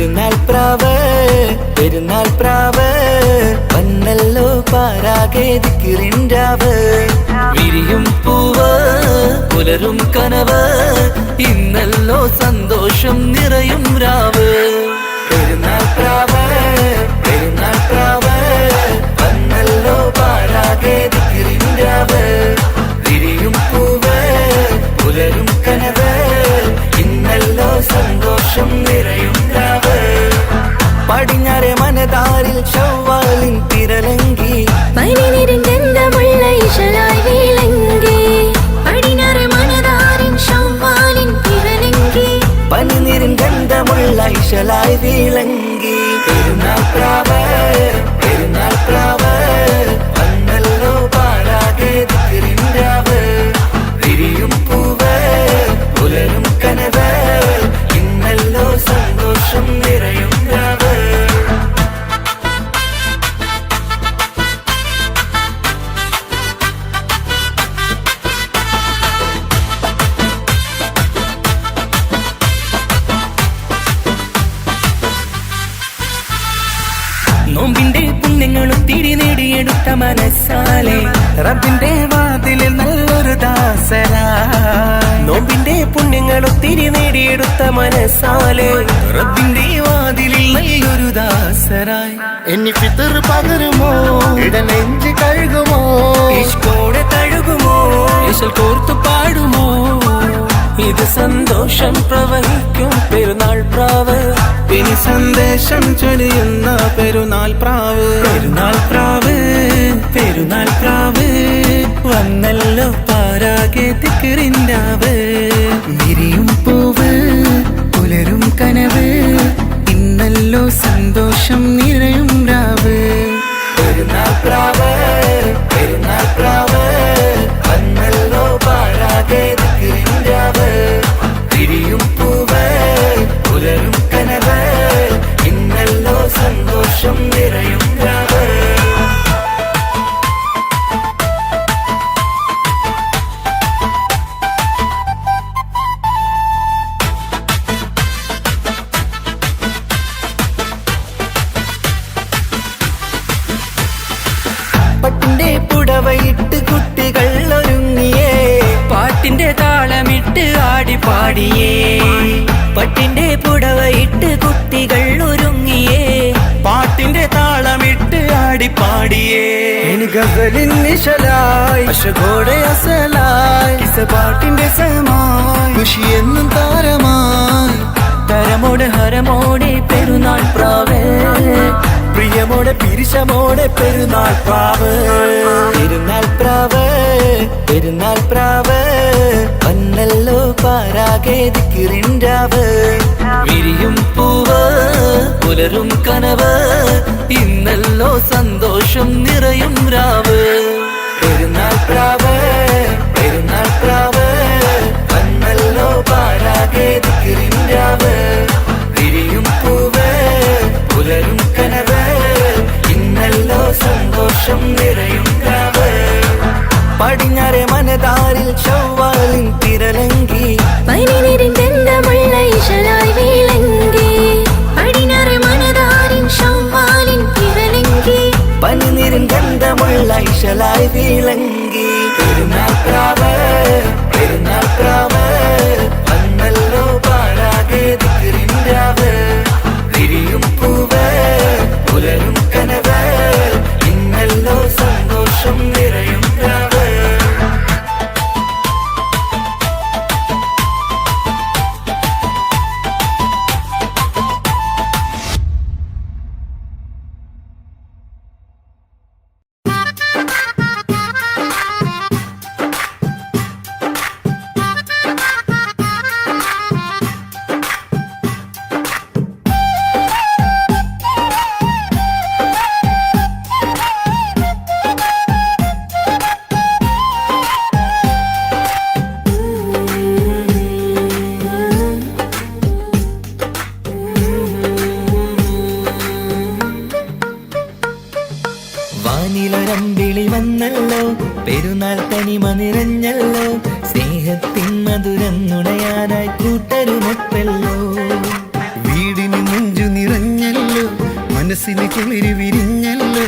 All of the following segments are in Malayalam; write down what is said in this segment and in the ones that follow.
പെരുന്നാൾ പ്രാവ് പെരുന്നാൾ പ്രാവ് വന്നല്ലോ പാരാകെ ദിക്റിൻരാവ്. വിരിയും പൂവ് പുലരും കനവ് ഇന്നല്ലോ സന്തോഷം നിറയും രാവ്. പെരുന്നാൾ പ്രാവ് പെരുന്നാൾ പ്രാവ് വന്നല്ലോ പാരാകെ ദിക്റിൻരാവ്. വിരിയും പൂവ് പുലരും കനവ് ഇന്നല്ലോ സന്തോഷം നിറയും രാവ്. പടിഞ്ഞാറെ മനതാരിൽ ശവ്വാലിൻ തിരലങ്കി പനിനിരന്തമുള്ള ഇശലായി വീളങ്കി. പടിഞ്ഞാറെ മനതാരിൻ ശവ്വാലിൻ തിരലങ്കി പനിനിരന്തമുള്ള ഇശലായി വീളങ്കി. പെരുന്നാൾ പ്രാവ് പെരുന്നാൾ പ്രാവ് വന്നല്ലോ പാരാകെ ദിക്റിൻരാവ്. വിരിയും പൂവ് പുലരും കനവ് ഇന്നല്ലോ സന്തോഷം നിറയും രാവ്. നോമ്പിന്റെ പുണ്യങ്ങളും തിരി നേടിയെടുത്ത മനസ്സാലെ റബ്ബിന്റെ വാതിലിൽ നല്ലൊരു ദാസരായി. നോമ്പിന്റെ പുണ്യങ്ങളും തിരി നേടിയെടുത്ത മനസ്സാലെ റബ്ബിന്റെ വാതിലിൽ നല്ലൊരു ദാസരായി. എന്നി ഫിത്തർ പകരുമോ ഇടനെഞ്ച് കഴുകുമോ ഇഷ്കോടെ തഴുകുമോ ഇശൽ കോർത്തു പാടുമോ. ഇത് സന്തോഷം പ്രവഹിക്കും പെരുന്നാൾ പ്രാവ്. ഇനി സന്ദേശം ചൊരിയുന്ന പെരുന്നാൾ പ്രാവ്. പെരുന്നാൾ പ്രാവ് പെരുന്നാൾ പ്രാവ് വന്നല്ലോ പാരാകെ ദിക്റിൻരാവ്. വിരിയും പൂവ് പുലരും കനവ് ഇന്നല്ലോ സന്തോഷം നിറയും രാവ്. പെരുന്നാൾ പ്രാവ് പെരുന്നാൾ പ്രാവ് വന്നല്ലോ പാരാകെ ദിക്റിൻരാവ്. വിരിയും പൂവ് പുലരും കനവ് ഇന്നല്ലോ സന്തോഷം നിറയും രാവ്. പട്ടിന്റെ പുടവയിട്ട് കുട്ടികൾ ഒരുങ്ങിയേ പാട്ടിന്റെ താളമിട്ട് ആടി പാടിയേ. പട്ടിന്റെ പുടവയിട്ട് കുട്ടികൾ ഒരുങ്ങിയേ പാട്ടിന്റെ താളമിട്ട് ആടിപ്പാടിയേ. ഇനി ഗസലിൻ നിശലായി അശകോടെ അസലായി കിസ പാട്ടിന്റെ സമായി ഖുഷി എന്നും താരമായി തരമോടെ ഹരമോടെ പെരുന്നാൾ പ്രാവ്. പ്രിയമോടെ പിരിശമോടെ പെരുന്നാൾ പ്രാവ്. പെരുന്നാൾ പ്രാവ് പെരുന്നാൾ പ്രാവ് വന്നല്ലോ പാരാകെ ദിക്റിൻരാവ്. വിരിയും പൂവ് പുലരും കനവ് ഇന്നല്ലോ സന്തോഷം നിറയും രാവ്. പെരുന്നാൾ പ്രാവ് പെരുന്നാൾ പ്രാവ് വന്നല്ലോ പാരാകെ ദിക്റിൻരാവ്. വിരിയും പൂവ് പുലരും കനവ് ഇന്നല്ലോ സന്തോഷം നിറയും രാവ്. പടിഞ്ഞാറെ മനതാരിൽ ശവ്വാലിൻ തിരലങ്കി പനിനിരന്തമുള്ള ഇശലായി വീളങ്കി. പടിഞ്ഞാറെ മനതാരിൻ ശവ്വാലിൻ തിരലങ്കി പനിനിരന്തമുള്ള ഇശലായി വീളങ്കി. പെരുന്നാൾ പ്രാവ് പെരുന്നാൾ പ്രാവ് വന്നല്ലോ പാരാകെ ദിക്റിൻരാവ്. വിരിയും പൂവ് പുലരും കനവ് ഇന്നല്ലോ സന്തോഷം നിറയും രാവ്. വാനിലൊരമ്പിളി വന്നല്ലോ പെരുന്നാൾ തനിമ നിറഞ്ഞല്ലോ. സ്നേഹത്തിൻ മധുരം നുണയാനായി കൂട്ടരുമൊപ്പല്ലോ. വീടിന് മുഞ്ചു മനസ്സിന് കുളിര് വിരിഞ്ഞല്ലോ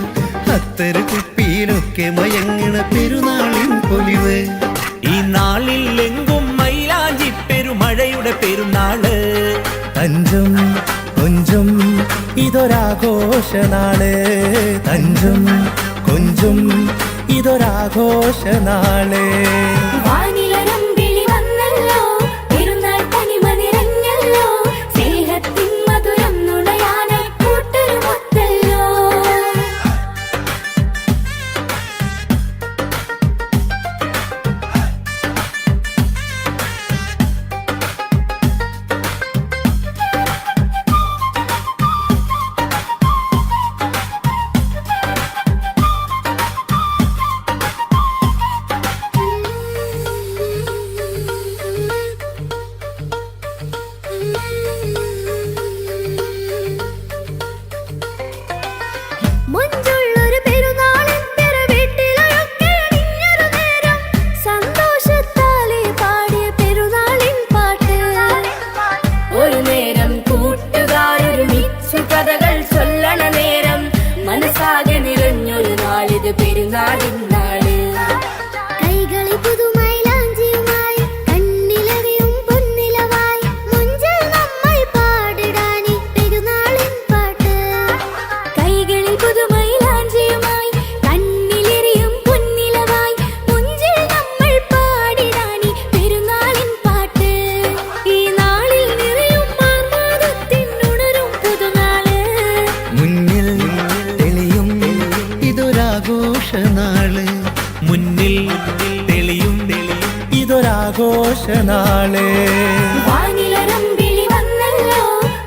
അത്തര കുപ്പിയിലൊക്കെ മയങ്ങണ പെരുന്നാളിൻ പൊലിവ് ഈ നാളിൽ എങ്കും മൈലാഞ്ചി പെരുമഴയുടെ പെരുന്നാള് തഞ്ചും കൊഞ്ചും ഇതൊരാഘോഷനാള് തഞ്ചും കൊഞ്ചും ഇതൊരാഘോഷനാള് വാനിലരമ്പിളി വന്നല്ലോ പെരുന്നാൾ തനിമ നിറഞ്ഞല്ലോ സ്നേഹത്തിൻ മധുരം നുണയാനായി കൂട്ടരുമൊത്തല്ലോ മുഞ്ചുള്ളൊരു പെരുന്നാളിൻ വീട്ടിലൊക്കെ അണിഞ്ഞൊരു നേരം സന്തോഷത്താലെ പാടിയ പെരുന്നാളിൻ പാട്ട് ഒരു നേരം കൂട്ടുകാരൊരുമിച്ചു കഥകൾ ചൊല്ലണ നേരം മനസ്സാകെ നിറഞ്ഞൊരു നാളിത് പെരുന്നാളിൻ നാള് കൈകളിൽ പുതുമൈലാഞ്ചിയുമായി കണ്ണിലറിയും പൊന്നിലവായി മുഞ്ചിൽ നമ്മൾ പാടിടാനി പെരുന്നാളിൻ പാട്ട് കൈകളിൽ പുതുമൈലാഞ്ചിയുമായി കണ്ണിലെറിയും പൊന്നിലവായി മുഞ്ചിൽ നമ്മൾ പാടിടാനി പെരുന്നാളിൻ പാട്ട് ഈ നാളിൽ നിറയും ആഹ്ലാദത്തിനുണരും പുതുനാള് മുന്നിൽ തെളിയും ഇതൊരാഘോഷനാള് മുന്നിൽ തെളിയും ഇതൊരാഘോഷനാള് വാനിലരമ്പിളി വന്നല്ലോ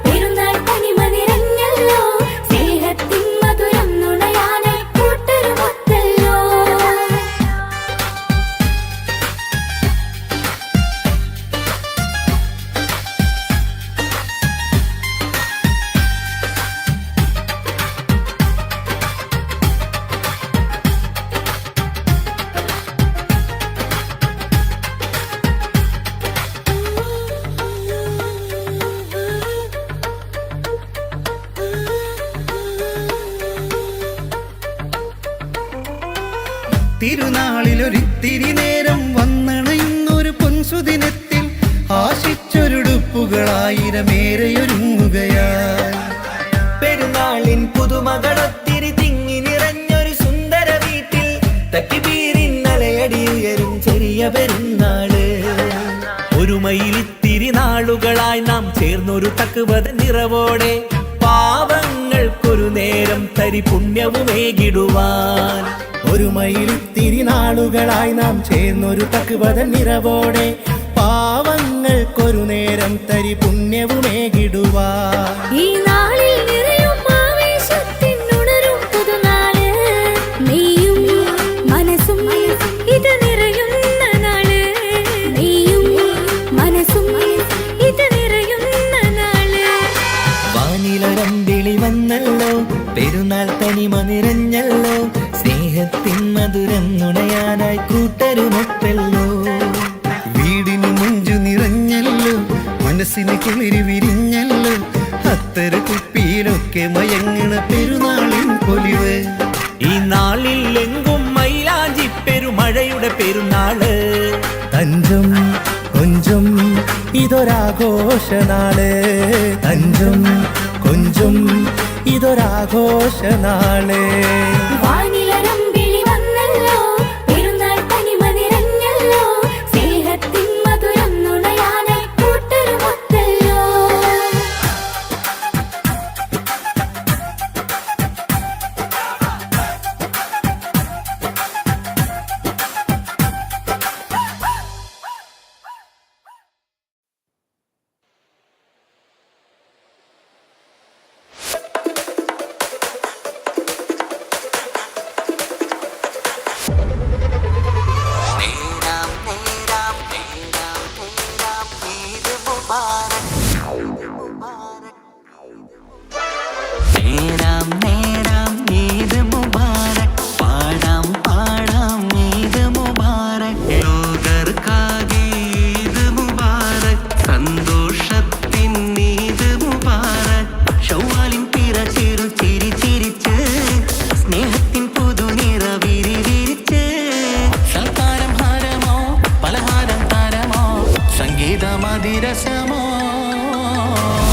പെരുന്നാൾ തനിമ നിറഞ്ഞല്ലോ സ്നേഹത്തിൻ മധുരം നുണയാനായി കൂട്ടരുമൊത്തല്ലോ തിരുനാളിലൊരിത്തിരി നേരം വന്നണയുന്നൊരു പൊൻസുദിനത്തിൽ ആശിച്ചൊരുടുപ്പുകളായിരമേറെയൊരുങ്ങുകയായി പെരുന്നാളിൻ പുതുമകളൊത്തിരി തിങ്ങി നിറഞ്ഞൊരു സുന്ദര വീട്ടിൽ തക്കിബീരിന്നലയടി ഉയരും ചെറിയ പെരുന്നാള് ഒരു മയിലിത്തിരി നാളുകളായി നാം ചേർന്നൊരു തക്കുവത നിറവോടെ പാവങ്ങൾക്കൊരു നേരം തരി പുണ്യവുമേകിടുവാൻ ഒരു മയിലിത്തിരി നാളുകളായി നാം ചേർന്നൊരു തക്കുവത നിറവോടെ പാവങ്ങൾക്കൊരു നേരം തരി പുണ്യവുമേകിടുവാ ഈ നാളിൽ നിറയും ആവേശത്തിനുണരും പുതുനാള് നീയും മനസ്സും ഇത് നിറയുന്ന നാള് നീയും മനസ്സും ഇത് നിറയുന്ന നാള് വാനിലൊരമ്പിളി വന്നല്ലോ പെരുന്നാൾ തനിമ നിറഞ്ഞല്ലോ സ്നേഹത്തിൻ മധുരം നുണയാനായി കൂട്ടരുമൊത്തല്ലോ വീടിന് മുഞ്ചു നിറഞ്ഞല്ലോ മനസ്സിന് കുളിര് വിരിഞ്ഞല്ലോ അത്തര കുപ്പിയിലൊക്കെ മയങ്ങണ പെരുന്നാളിൻ പൊലിവ് ഈ നാളിൽ എങ്കും മൈലാഞ്ചി പെരുമഴയുടെ പെരുന്നാള് തഞ്ചും കൊഞ്ചും ഇതൊരാഘോഷനാള് തഞ്ചും കൊഞ്ചും ഇതൊരാഘോഷനാള് വാനിലരമ്പിളി വന്നല്ലോ പെരുന്നാൾ തനിമ നിറഞ്ഞല്ലോ സ്നേഹത്തിൻ മധുരം നുണയാനായി കൂട്ടരുമൊത്തല്ലോ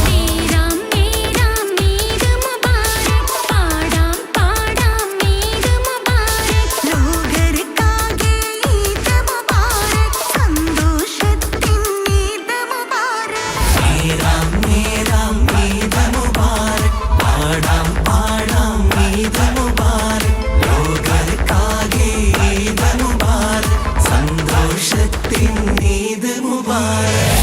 നേരാം നേരാം ഈദ് മുബാരക് പാടാം പാടാം ഈദ് മുബാരക് ലോകർക്കാകെ ഈദ് മുബാരക് സന്തോഷത്തിൻ ഈദ് മുബാരക് നേരാം നേരാം ഈദ് മുബാരക് പാടാം പാടാം ഈദ് മുബാരക് ലോകർക്കാകെ ഈദ് മുബാരക് സന്തോഷത്തിൻ ഈദ് മുബാരക്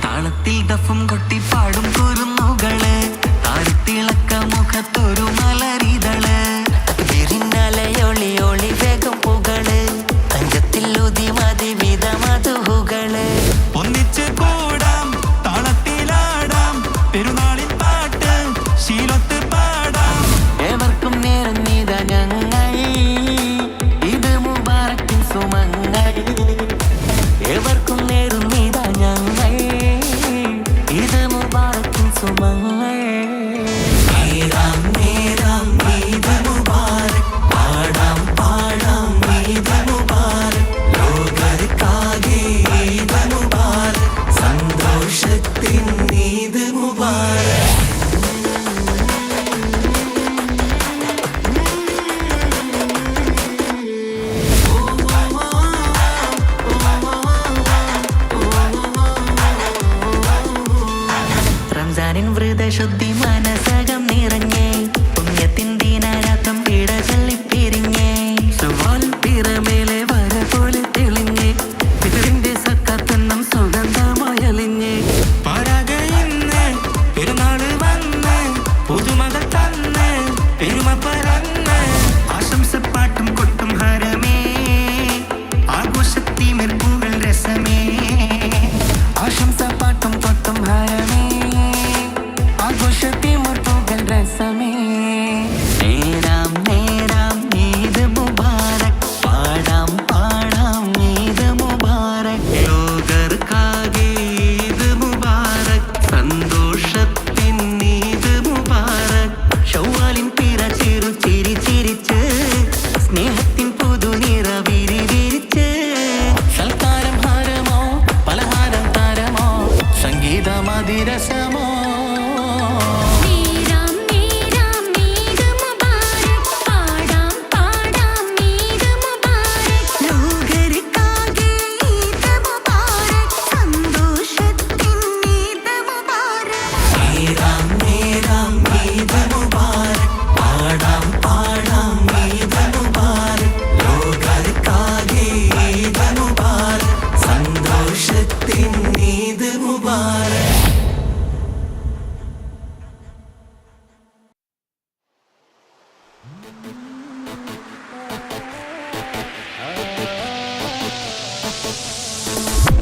താളത്തിൽ ദഫും കൊട്ടി പാടും കുരുന്നുകള് താരത്തിളക്ക മുഖത്തൊരു മലരിതള് വിരിഞ്ഞലയൊളി ഒളി വേഗം പുകള് തങ്കത്തിൽ ഉതി മതി വിധ മധുഹുകള് ഒന്നിച്ച് കൂടാം താളത്തിലാടാം പെരുന്നാളിൻ പാട്ട് ശീലത്ത് പാടാം ഏവർക്കും നേർന്നിത ഞങ്ങൾ ഇത് മുബാറക്കിൻ സുമങ്ങൾ ഏവർക്കും നേരുന്നിത ഞങ്ങൾ ഇത് മുബാറക്കിൻ സുമങ്ങൾ നേരാം നേരാം ഈദ് മുബാരക് പാടാം പാടാം ഈദ് മുബാരക് ലോകർക്കാകെ ഈദ് മുബാരക് സന്തോഷത്തിൻ ഈദ് മുബാരക് റംസാനിൻ വ്രതശുദ്ധി മനസകം നിറഞ്ഞേ പുണ്യത്തിൻ ദീനാരാത്രം പീഡ ചൊല്ലിപ്പിരിഞ്ഞേ സുവാൽ പിറമേലെ വര പോലെ തെളിഞ്ഞേ പിതറിന്റെ സക്കാത്തെന്നും സുഗന്ധമയലിഞ്ഞേ പാരാകയിന്ന് പെരുന്നാള് വന്ന് പുതുമകൾ തന്ന് പെരുമ പറന്ന് ആശംസപ്പാട്ടും കൊട്ടും ഹരമേ ആഘോഷത്തിമിർപ്പുകൾ രസമേ ആശംസപ്പാട്ടും കൊട്ടും ഹരമേ ആഘോഷത്തിമിർപ്പുകൾ രസമേ നേരാം നേരാം ഈദ് മുബാരക് പാടാം പാടാം ഈദ് മുബാരക് ലോകർക്കാകെ ഈദ് മുബാരക് സന്തോഷത്തിൻ ഈദ് മുബാരക് ശൗവാലിൻ പിറ ചിരു ചിരി ചിരിച്ച് സ്നേഹത്തിൻ പുതുനിറ വിരിവിരിച്ച് സൽക്കാരം ഹാരമോ പലഹാരം താരമോ സംഗീതമതിരസമോ നേരാം നേരാം ഈദ് മുബാരക് പാടാം പാടാം ഈദ് മുബാരക് ലോകർക്കാകെ ഈദ് മുബാരക് സന്തോഷത്തിൻ ഈദ് മുബാരക് നേരാം നേരാം ഈദ് മുബാരക് പാടാം പാടാം ഈദ് മുബാരക് ലോകർക്കാകെ ഈദ് മുബാരക് സന്തോഷത്തിൻ ഈദ് മുബാരക്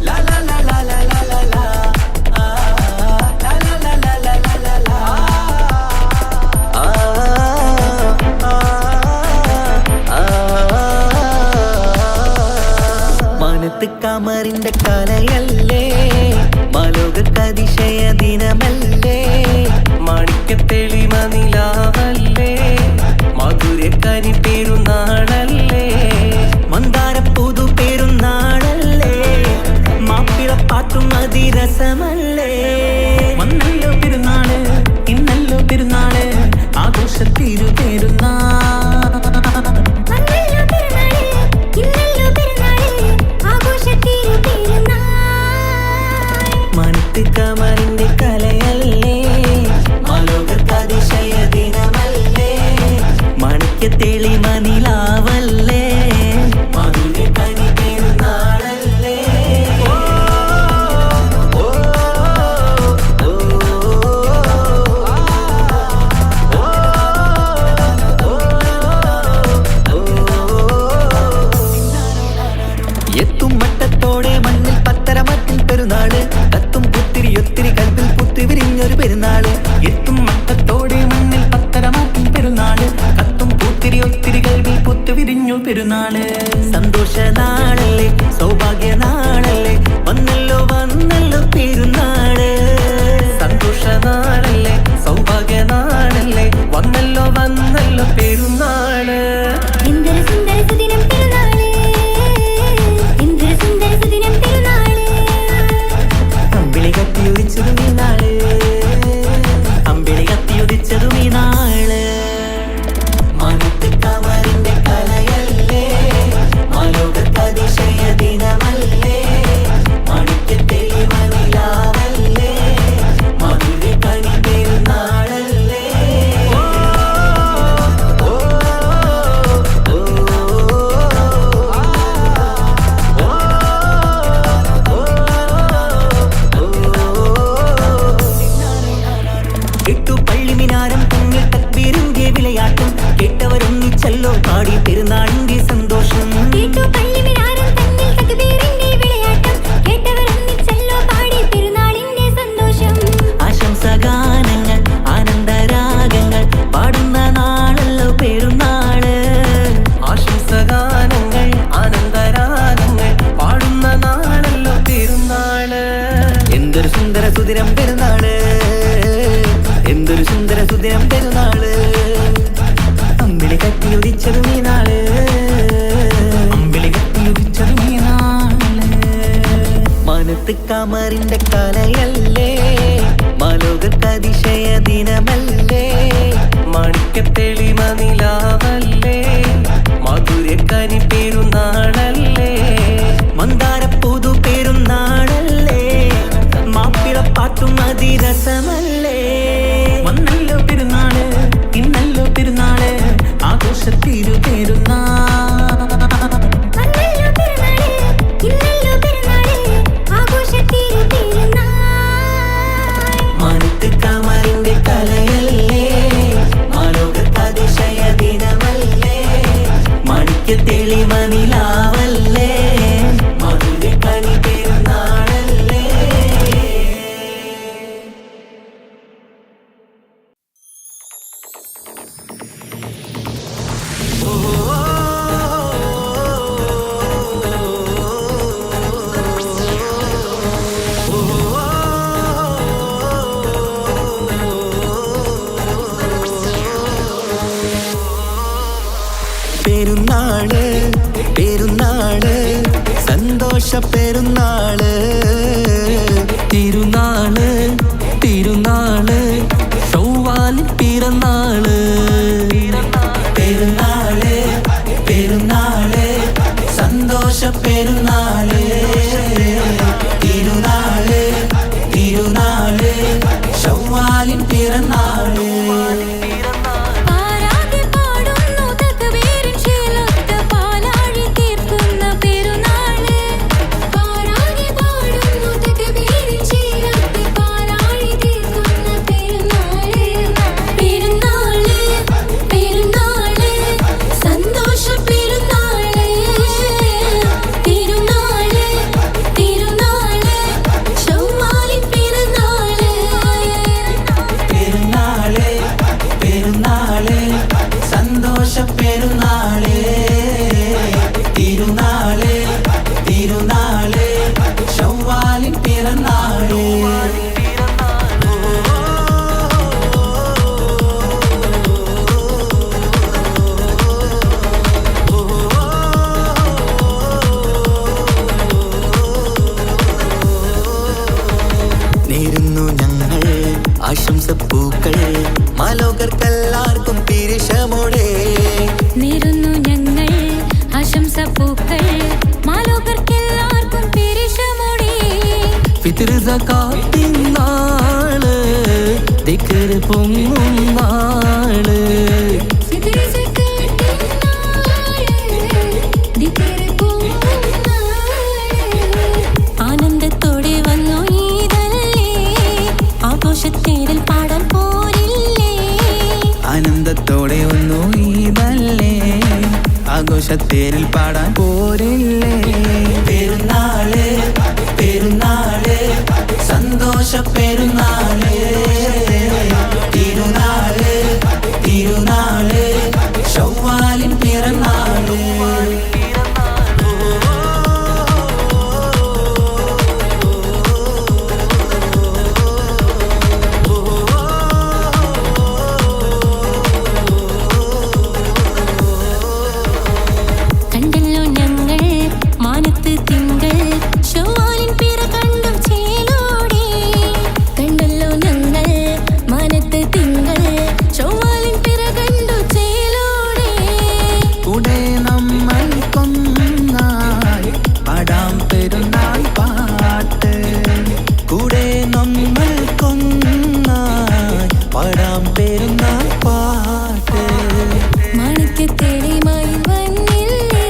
La la la la la la la la. La la la la la la la la. മാനത്ത് കമറിന്റെ കലയല്ലേ മാലോകതിശയ ദിനമല്ലേ മാണിക്യത്തെളിമ നിലാവല്ലേ മധുരക്കനി പെരുന്നാളല്ലേ മന്ദാര പുതു പെരുന്നാളല്ലേ മാപ്പിളപ്പാട്ടും അതിരസമല്ലേ വന്നല്ലോ പെരുന്നാള് ഇന്നല്ലോ പെരുന്നാള് ആഘോഷത്തിരു പെരുന്നാൾ വന്നല്ലോ പെരുന്നാള് ഇന്നല്ലോ പെരുന്നാള് ആഘോഷത്തിരു പെരുന്നാൾ മനത്ത് കമറിന്റെ കലയല്ലേ മാലോകതിശയ ദിനമല്ലേ മാണിക്യത്തെളിമ നിലാവല്ലേ മധുരക്കനി പെരുന്നാളല്ലേ ഓ ഓ എത്തും മട്ടത്തോടെ മണ്ണിൽ പത്തരമറ്റിൽ പെരുന്നാള് കത്തും പുത്തിരി ഒത്തിരി കൽപ്പിൽ പുത്തി വിരിഞ്ഞൊരു പെരുന്നാള് എത്തും മട്ടത്തോടെ മണ്ണിൽ പത്തരമറ്റിൽ പെരുന്നാള് കത്തും പുത്തിരി ഒത്തിരി കൽവിൽ പുത്തി വിരിഞ്ഞു പെരുന്നാള് സന്തോഷ നാളല്ലേ സൗഭാഗ്യ നാളല്ലേ വന്നല്ലോ വന്നല്ലോ പെരുന്നാള് സന്തോഷ നാളല്ലേ സൗഭാഗ്യ നാളല്ലേ വന്നല്ലോ വന്നല്ലോ പെരുന്നാള് എന്തൊരു സുന്ദര സുദിനം പെരുന്നാള് എന്തൊരു സുന്ദര സുദിനം പെരുന്നാള് അമ്പിളി കത്തിയുദിച്ചതും ഈ നാള് അമ്പിളി കത്തിയുദിച്ചതും ഈ നാള് മണത്ത് കമറിന്റെ കലയല്ലേ മലോകത്തതിശയ ദിനമല്ലേ മണിക്കത്തെളിമനിലാവല്ലേ മധുര കണി പെരുന്നാളല്ലേ എട്ടു പള്ളി മിനാരം തങ്ങൾ തക്ബീറിന്റെ വിളയാട്ടം കേട്ടവരൊന്നിച്ചല്ലോ പാടി പെരുന്നാളിന്റെ സന്തോഷം കേട്ടു പള്ളി മിനാരം തന്നിൽ തക്ബീറിന്റെ വിളയാട്ടം കേട്ടവരൊന്നിച്ചല്ലോ പാടി പെരുന്നാളിന്റെ സന്തോഷം ആശംസഗാനങ്ങൾ ആനന്ദരാഗങ്ങൾ പാടുന്ന നാളല്ലോ പെരുന്നാള് ആശംസഗാനങ്ങൾ ആനന്ദരാഗങ്ങൾ പാടുന്ന നാളല്ലോ പെരുന്നാള് എന്തൊരു സുന്ദര സുദിനം പെരുന്നാള് എന്തൊരു സുന്ദര സുദിനം പെരുന്നാള് അമ്പിളി കത്തിയുദിച്ചതും ഈ നാള് അമ്പിളി കത്തിയുദിച്ചതും ഈ നാള് മനത്ത് കമറിന്റെ കലയല്ലേ മലോകത്തതിശയ ദിനമല്ലേ മണിക്കത്തെളിമ നിലാവല്ലേ മധുരക്കനി പെരുന്നാളല്ലേ മന്ദാരപ്പൂതു പെരുന്നാളല്ലേ മാപ്പിളപ്പാട്ടും അതിരസമല്ലേ വന്നല്ലോ പെരുന്നാള് ഇന്നല്ലോ പെരുന്നാള് ആഘോഷത്തിരു പെരുന്നാൾ വന്നല്ലോ പെരുന്നാള് ഇന്നല്ലോ പെരുന്നാള് ആഘോഷത്തിരു പെരുന്നാൾ മനത്ത് കമറിന്റെ കലയല്ലേ മലോകത്തതിശയ ദിനമല്ലേ മണിക്കത്തെളിമനിലാവല്ലേ മധുര കണി പെരുന്നാളല്ലേ പെരുന്നാള് പെരുന്നാള് സന്തോഷ പെരുന്നാള് തിരുനാള് തിരുനാള് ചൊവ്വാലിൻ പിറന്നാള് പെരുന്നാള് പെരുന്നാള് സന്തോഷ പെരുന്നാള് തിരുനാള് തിരുനാള് ശവ്വാലിൻ പിറന്നാള് പാരാകെ പാടുന്നു തക്ബീറിൻ ശീലൊത്ത പാലാഴി തീർക്കുന്ന പെരുന്നാള് പാരാകെ പാടുന്നു തക്ബീറിൻ ശീലൊത്ത പാലാഴി തീർക്കുന്ന പെരുന്നാള് പെരുന്നാള് പെരുന്നാള് സന്തോഷ പെരുന്നാള് തിരുനാള് തിരുനാള് ശവ്വാലിൻ പെരുന്നാള് പെരുന്നാള് പെരുന്നാള് സന്തോഷ പെരുന്നാള് തിരുനാള് തിരുനാള് ശവ്വാലിൻ പിറന്നാള് നേരുന്നു ഞങ്ങൾ ആശംസപ്പൂക്കൾ മാലോകർക്കെല്ലാവർക്കും പിരിശമോടെ നേരുന്നു ഞങ്ങൾ ആശംസപ്പൂക്കൾ മാലോകർക്കെല്ലാവർക്കും പെരിശമോടെ ഫിത്ർ സകാത്തിൻ നാള് ദിക്ർ പൊങ്ങും നാള് സിദ്രി സക്കത്തിൻ നാള് ദിക്ർ പൊങ്ങും നാള് ആനന്ദത്തോടെ വന്നു ഈദല്ലേ ആഘോഷത്തേരിൽ പാടാൻ പോരില്ലേ ആനന്ദത്തോടെ ഒന്നു ഈദല്ലേ ആഘോഷത്തേരിൽ പാടാൻ പോരില്ലേ പെരുന്നാള് പെരുന്നാള് സന്തോഷ പെരുന്നാള് തിരുനാള് തിരുനാള് ശവ്വാലിൻ പിറന്നാള് പെരുന്നാൾ പാട്ട് മാണിക്യത്തേടി മയിൽ വന്നില്ലേ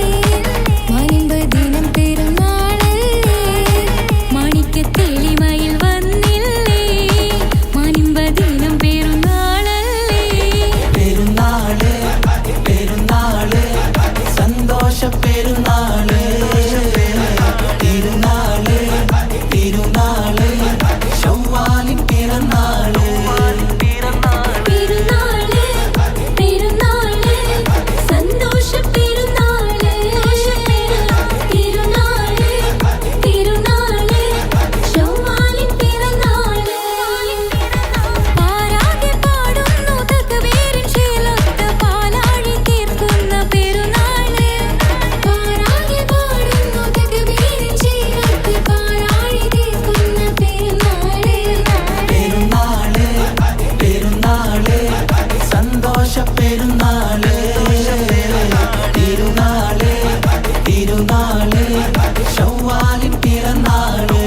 മാനിമ്പദിനം പെരുന്നാളല്ലേ മാണിക്യത്തേടി മയിൽ വന്നില്ലേ മാനിമ്പദിനം പെരുന്നാളല്ലേ പെരുന്നാള് പെരുന്നാള് സന്തോഷ പെരുന്നാള് തിരുനാള് തിരുനാള് ശൗവാലിൻ പിറന്നാള് പെരുന്നാള് പെരുന്നാള് സന്തോഷ പെരുന്നാള് തിരുനാള് തിരുനാള് ശൗവാലിൻ പിറന്നാള് പാരാകെ പാടുന്നു തക്ബീറിൻ ശീലത്ത് പാലാഴി തീർക്കുന്ന പെരുന്നാള് പാരാകെ പാടുന്നു തക്ബീറിൻ ശീലത്ത് പാലാഴി തീർക്കുന്ന പെരുന്നാള് പെരുന്നാള് പെരുന്നാള് സന്തോഷ പെരുന്നാള് തിരുനാള് തിരുനാള് ശൗവാലിൻ പിറന്നാള്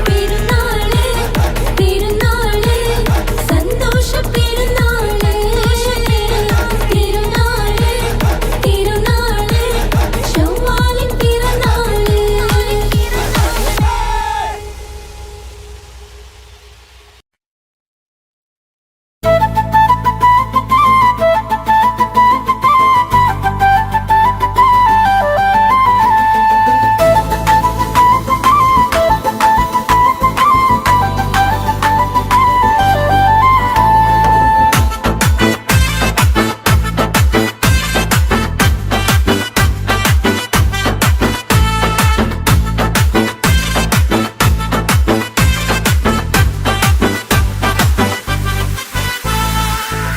പെരുന്നാള് പെരുന്നാള് സന്തോഷ പെരുന്നാള് തിരുനാള് തിരുനാള് ശൗവാലിൻ പിറന്നാള്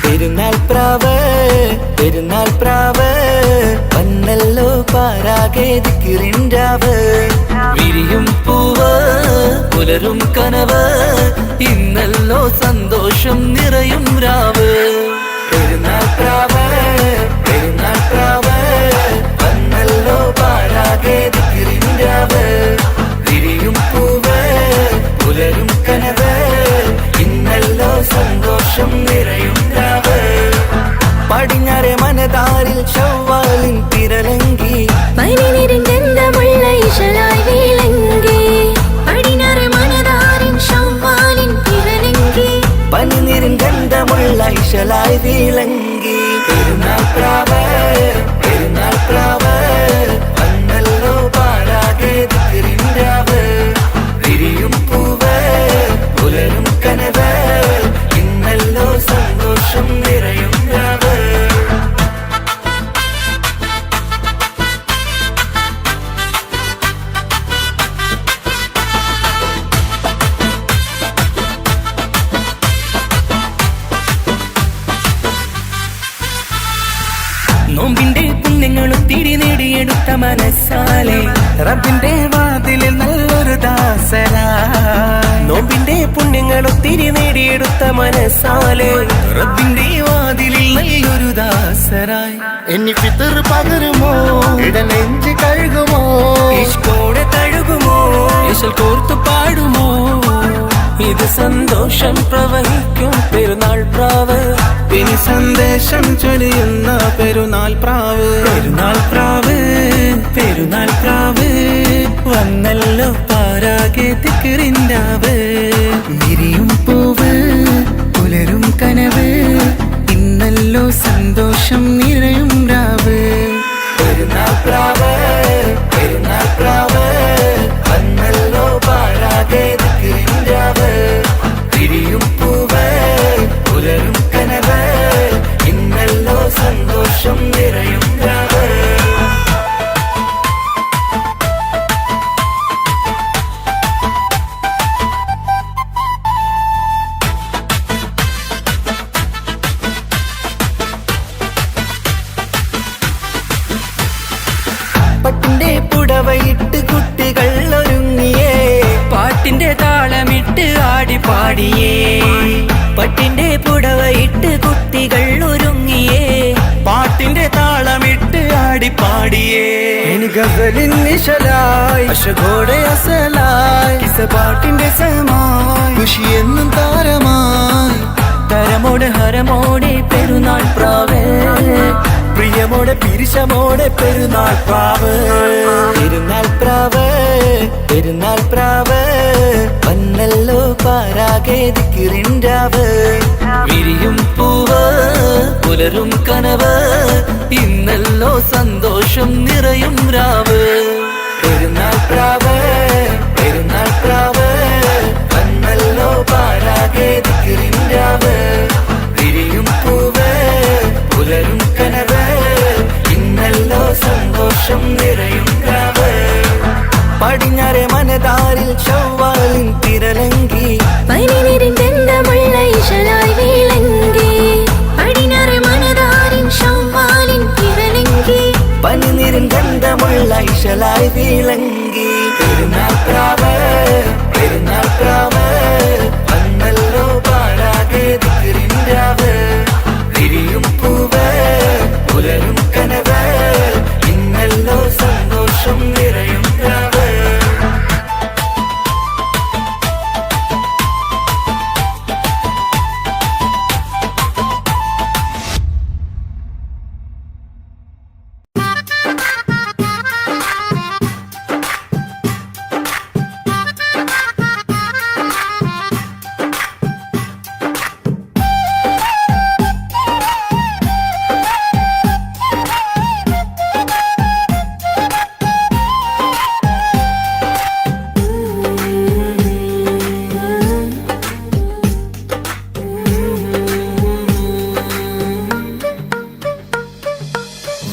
പെരുന്നാൾ പ്രാവ് പെരുന്നാൾ പ്രാവ് വന്നല്ലോ പാരാകെ ദിക്റിൻരാവ് വിരിയും പൂവ് പുലരും കനവ് ഇന്നല്ലോ സന്തോഷം നിറയും രാവ് പെരുന്നാൾ പ്രാവ് പെരുന്നാൾ പ്രാവ് വന്നല്ലോ പാരാകെ ദിക്റിൻരാവ് വിരിയും പൂവ് പുലരും കനവ് ഇന്നല്ലോ സന്തോഷം നിറയും രാവ് പടിഞ്ഞാറെ മനതാരിൽ ശൗവാലിൻ തിരലങ്കി പനിനീരിൻ ഗന്ധമുള്ള ഇശലായി വിളങ്ങി പടിഞ്ഞാറ് മനതാരിൻ ശൗവാലിൻ തിരലങ്കി പനിനീരിൻ ഗന്ധമുള്ള ഇശലായി വിളങ്ങി പെരുന്നാൾ പ്രാവ് പെരുന്നാൾ പ്രാവ് വന്നല്ലോ പാരാകെ ദിക്റിൻരാവ് വിരിയും പൂവ് പുലരും കനവ് ഇന്നല്ലോ സന്തോഷം നിറയും രാവ് നോമ്പിന്റെ പുണ്യങ്ങളും തിരി നേടിയെടുത്ത മനസ്സാലെ റബ്ബിന്റെ വാതിലിൽ നല്ലൊരു ദാസരായി നോമ്പിന്റെ പുണ്യങ്ങളും തിരി നേടിയെടുത്ത മനസ്സാലെ റബ്ബിന്റെ വാതിലിൽ നല്ലൊരു ദാസരായി എന്നി ഫിത്തർ പകരുമോ ഇടനെഞ്ച് കഴുകുമോ ഇഷ്കോടെ തഴുകുമോ ഇശൽ കോർത്തു പാടുമോ ഇത് സന്തോഷം പ്രവഹിക്കും പെരുന്നാൾ പ്രാവ് ഇനി സന്ദേശം ചൊരിയുന്ന പെരുന്നാൾ പ്രാവ് പെരുന്നാൾ പ്രാവ് പെരുന്നാൾ പ്രാവ് വന്നല്ലോ പാരാകെ ദിക്റിൻരാവ് വിരിയും പൂവ് പുലരും കനവ് ഇന്നല്ലോ സന്തോഷം നിറയും രാവ് പെരുന്നാൾ പ്രാവ് പെരുന്നാൾ പ്രാവ് വന്നല്ലോ പാരാകെ ദിക്റിൻരാവ് വിരിയും പൂവ് പുലരും കനവ് ഇന്നല്ലോ സന്തോഷം നിറയും രാവ് പട്ടിന്റെ പുടവയിട്ട് കുട്ടികൾ ഒരുങ്ങിയേ പാട്ടിന്റെ താളമിട്ട് ആടിപ്പാടിയേ പട്ടിന്റെ പുടവയിട്ട് കുട്ടികൾ ഒരുങ്ങിയേ പാട്ടിന്റെ താളമിട്ട് ആടിപ്പാടിയേ ഇനി ഗസലിൻ നിശലായി അശകോടെ അസലായി പാട്ടിന്റെ സമായി ഖുഷിയെന്നും താരമായി പഞ്ചാരമോടെ പെരുന്നാൾ പ്രാവ് പ്രിയമോടെ പിരിശമോടെ പെരുന്നാൾ പ്രാവ് പെരുന്നാൾ പ്രാവ് പെരുന്നാൾ പ്രാവ് വന്നല്ലോ പാരാകെ ദിക്റിൻരാവ് വിരിയും പൂവ് പുലരും കനവ് ഇന്നല്ലോ സന്തോഷം നിറയും രാവ് പെരുന്നാൾ പ്രാവ് പെരുന്നാൾ പ്രാവ് വന്നല്ലോ പാരാകെ ദിക്റിൻരാവ് വിരിയും പൂവ് പുലരും കനവ് ഇന്നല്ലോ സന്തോഷം നിറയും രാവ് പടിഞ്ഞാറെ മനതാരിൽ ചൊവ്വാലിൻ തിരലങ്കി പനിനീരിൻ ഗന്ധമുള്ള ഇശലായി വിളങ്ങി പടിഞ്ഞാറെ മനതാരിൻ ചൊവ്വാലിൻ തിരലങ്കി പനിനീരിൻ ഗന്ധമുള്ള ഇശലായി വിളങ്ങി പെരുന്നാൾ പ്രാവ് പെരുന്നാൾ പ്രാവ് വന്നല്ലോ പാരാകെ ദിക്റിൻരാവ് വിരിയും പൂവ് പുലരും കനവ് ഇന്നല്ലോ സന്തോഷം നിറയും രാവ്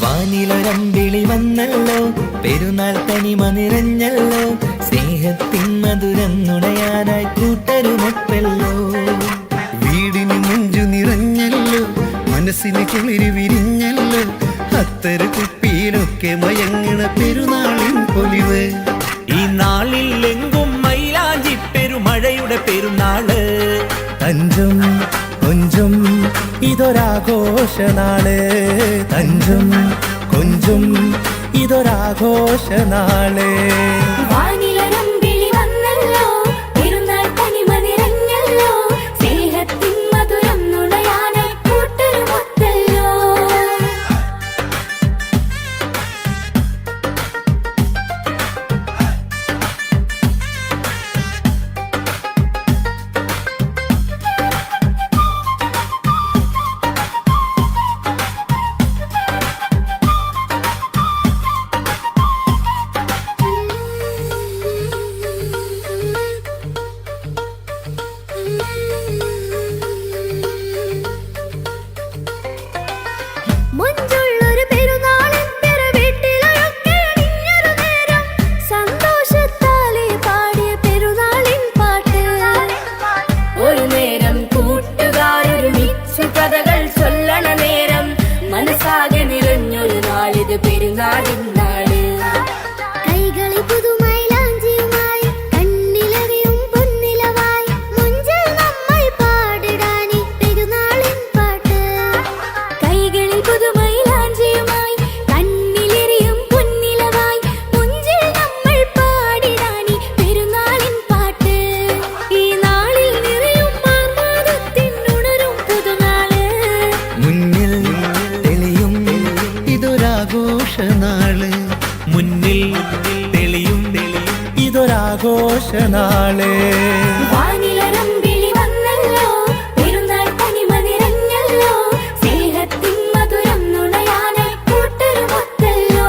വാനിലൊരമ്പിളി വന്നല്ലോ പെരുന്നാൾ തനിമ നിറഞ്ഞല്ലോ സ്നേഹത്തിൻ മധുരം നുണയാനായി കൂട്ടരുമൊപ്പല്ലോ വീടിന് മുഞ്ചു നിറഞ്ഞല്ലോ മനസ്സിന് കുളിര് വിരിഞ്ഞല്ലോ അത്തര കുപ്പിയിലൊക്കെ മയങ്ങണ പെരുന്നാളിൻ പൊലിവ് ഈ നാളിൽ എങ്കും മൈലാഞ്ചി പെരുമഴയുടെ പെരുന്നാള് തഞ്ചും കൊഞ്ചും ഇതൊരാഘോഷനാള് തഞ്ചും കൊഞ്ചും ഇതൊരാഘോഷനാള് വാനിലൊരമ്പിളി വന്നല്ലോ പെരുന്നാൾ തനിമ നിറഞ്ഞല്ലോ സ്നേഹത്തിൻ മധുരം നുണയാനായി കൂട്ടരുമൊത്തല്ലോ മുഞ്ചുള്ളൊരു പെരുന്നാളിൻ തിരവീട്ടിലൊക്കെ അണിഞ്ഞൊരു നേരം സന്തോഷത്താലെ പാടിയ പെരുന്നാളിൻ പാട്ട് ഒരു നേരം കൂട്ടുകാരൊരുമിച്ചു കഥകൾ ചൊല്ലണ നേരം മനസ്സാകെ നിറഞ്ഞൊരു നാളിത് പെരുന്നാളിൻ നാള് കൈകളിൽ പുതുമൈലാഞ്ചിയുമായി കണ്ണിലറിയും പൊന്നിലവായി മുഞ്ചിൽ നമ്മൾ പാടിടാനി പെരുന്നാളിൻ പാട്ട് കൈകളിൽ പുതുമൈലാഞ്ചിയുമായി കണ്ണിലെറിയും പൊന്നിലവായി മുഞ്ചിൽ നമ്മൾ പാടിടാനി പെരുന്നാളിൻ പാട്ട് ഈ നാളിൽ നിറയും ആർമാദത്തിനുണരും പുതുനാള് മുന്നിൽ തെളിയും ഇതൊരാഘോഷനാള് മുന്നിൽ തെളിയും ഇതൊരാഘോഷനാള് വാനിലൊരമ്പിളി വന്നല്ലോ പെരുന്നാൾ തനിമ നിറഞ്ഞല്ലോ സ്നേഹത്തിൻ മധുരം നുണയാനായി കൂട്ടരുമൊത്തല്ലോ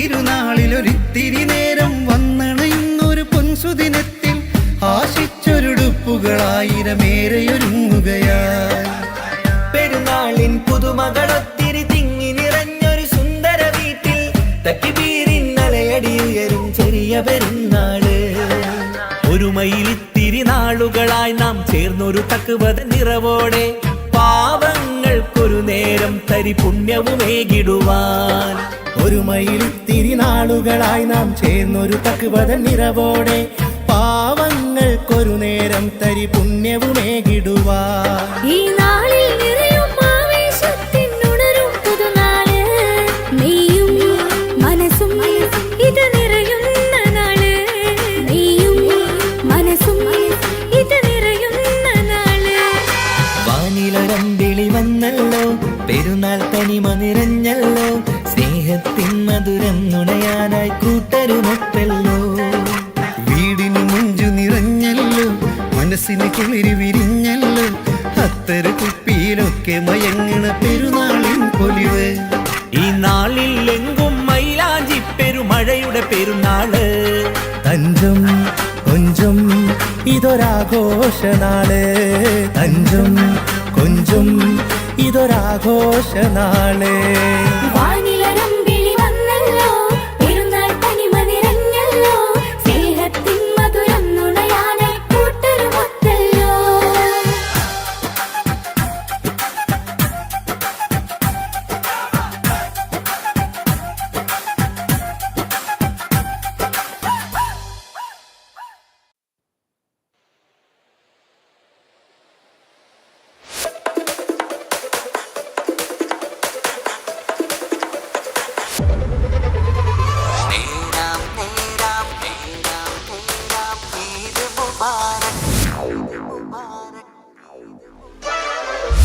തിരുനാളിലൊരിത്തിരി നേരം വന്നണയുന്നൊരു പൊൻസുദിനത്തിൽ ആശിച്ചൊരുടുപ്പുകളായിരമേറെയൊരുങ്ങുകയായി പെരുന്നാളിൻ പുതുമകളൊത്തിരി തിങ്ങി നിറഞ്ഞൊരു സുന്ദര വീട്ടിൽ തക്കിബീരിന്നലയടി ഉയരും ചെറിയ പെരുന്നാള് ഒരു മയിലിത്തിരി നാളുകളായി നാം ചേർന്നൊരു തക്കുവത നിറവോടെ പാവങ്ങൾക്കൊരു നേരം തരി പുണ്യവുമേകിടുവാൻ. ഒരു മയിലിത്തിരി നാളുകളായി നാം ചേർന്നൊരു തക്വത നിറവോടെ പാവങ്ങൾക്കൊരു നേരം തരി പുണ്യവുമേകിടുവാൻ. ഈ നാളിൽ നിറയും ആവേശത്തിനുണരും പുതുനാള്, നീയും മനസ്സും ഇത് നിറയുന്ന നാള്, നീയും മനസ്സും ഇത് നിറയുന്ന നാള്. വാനിലൊരമ്പിളി വന്നല്ലോ, പെരുന്നാൾ തനിമ നിറഞ്ഞല്ലോ, സ്നേഹത്തിൻ മധുരം നുണയാനായി കൂട്ടരുമൊത്തല്ലോ. വീടിന് മുഞ്ചു നിറഞ്ഞല്ലോ, മനസ്സിന് കിളിരി വിരിഞ്ഞല്ലോ, അത്തര കുപ്പിയിലൊക്കെ മയങ്ങണ പെരുന്നാളിൻ പൊലിവ്. ഈ നാളിൽ എങ്കും മൈലാഞ്ചി പെരുമഴയുടെ പെരുന്നാള്. തഞ്ചം കൊഞ്ചം ഇതൊരാഘോഷനാള്, തഞ്ചം കൊഞ്ചം ഇതൊരാഘോഷനാള്. വാനിലൊരമ്പിളി വന്നല്ലോ, പെരുന്നാൾ തനിമ നിറഞ്ഞല്ലോ, സ്നേഹത്തിൻ മധുരം നുണയാനായി കൂട്ടരുമൊത്തല്ലോ.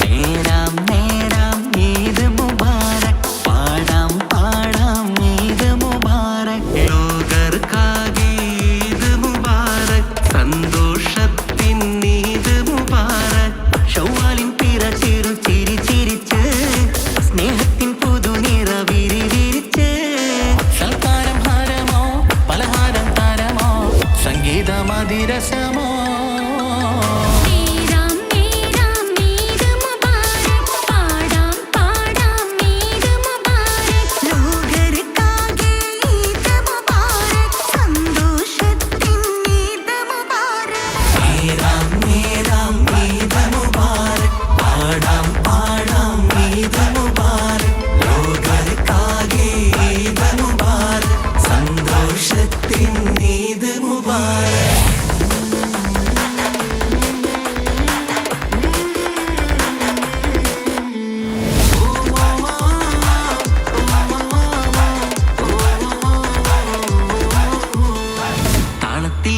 നേരാം നേരാം ഈദ് മുബാരക്, പാടാം പാടാം ഈദ് മുബാരക്, ലോകർക്കാകെ ഈദ് മുബാരക്, സന്തോഷത്തിൻ ഈദ് മുബാരക്. ശൗവാലിൻ പിറ ചെറു ചിരി ചിരിച്ച്, സ്നേഹത്തിൻ പുതുനിറ വിരി വിരിച്ച്, സൽക്കാരം ഹാരമോ പലഹാരം താരമോ, സംഗീതമതിരസമോ.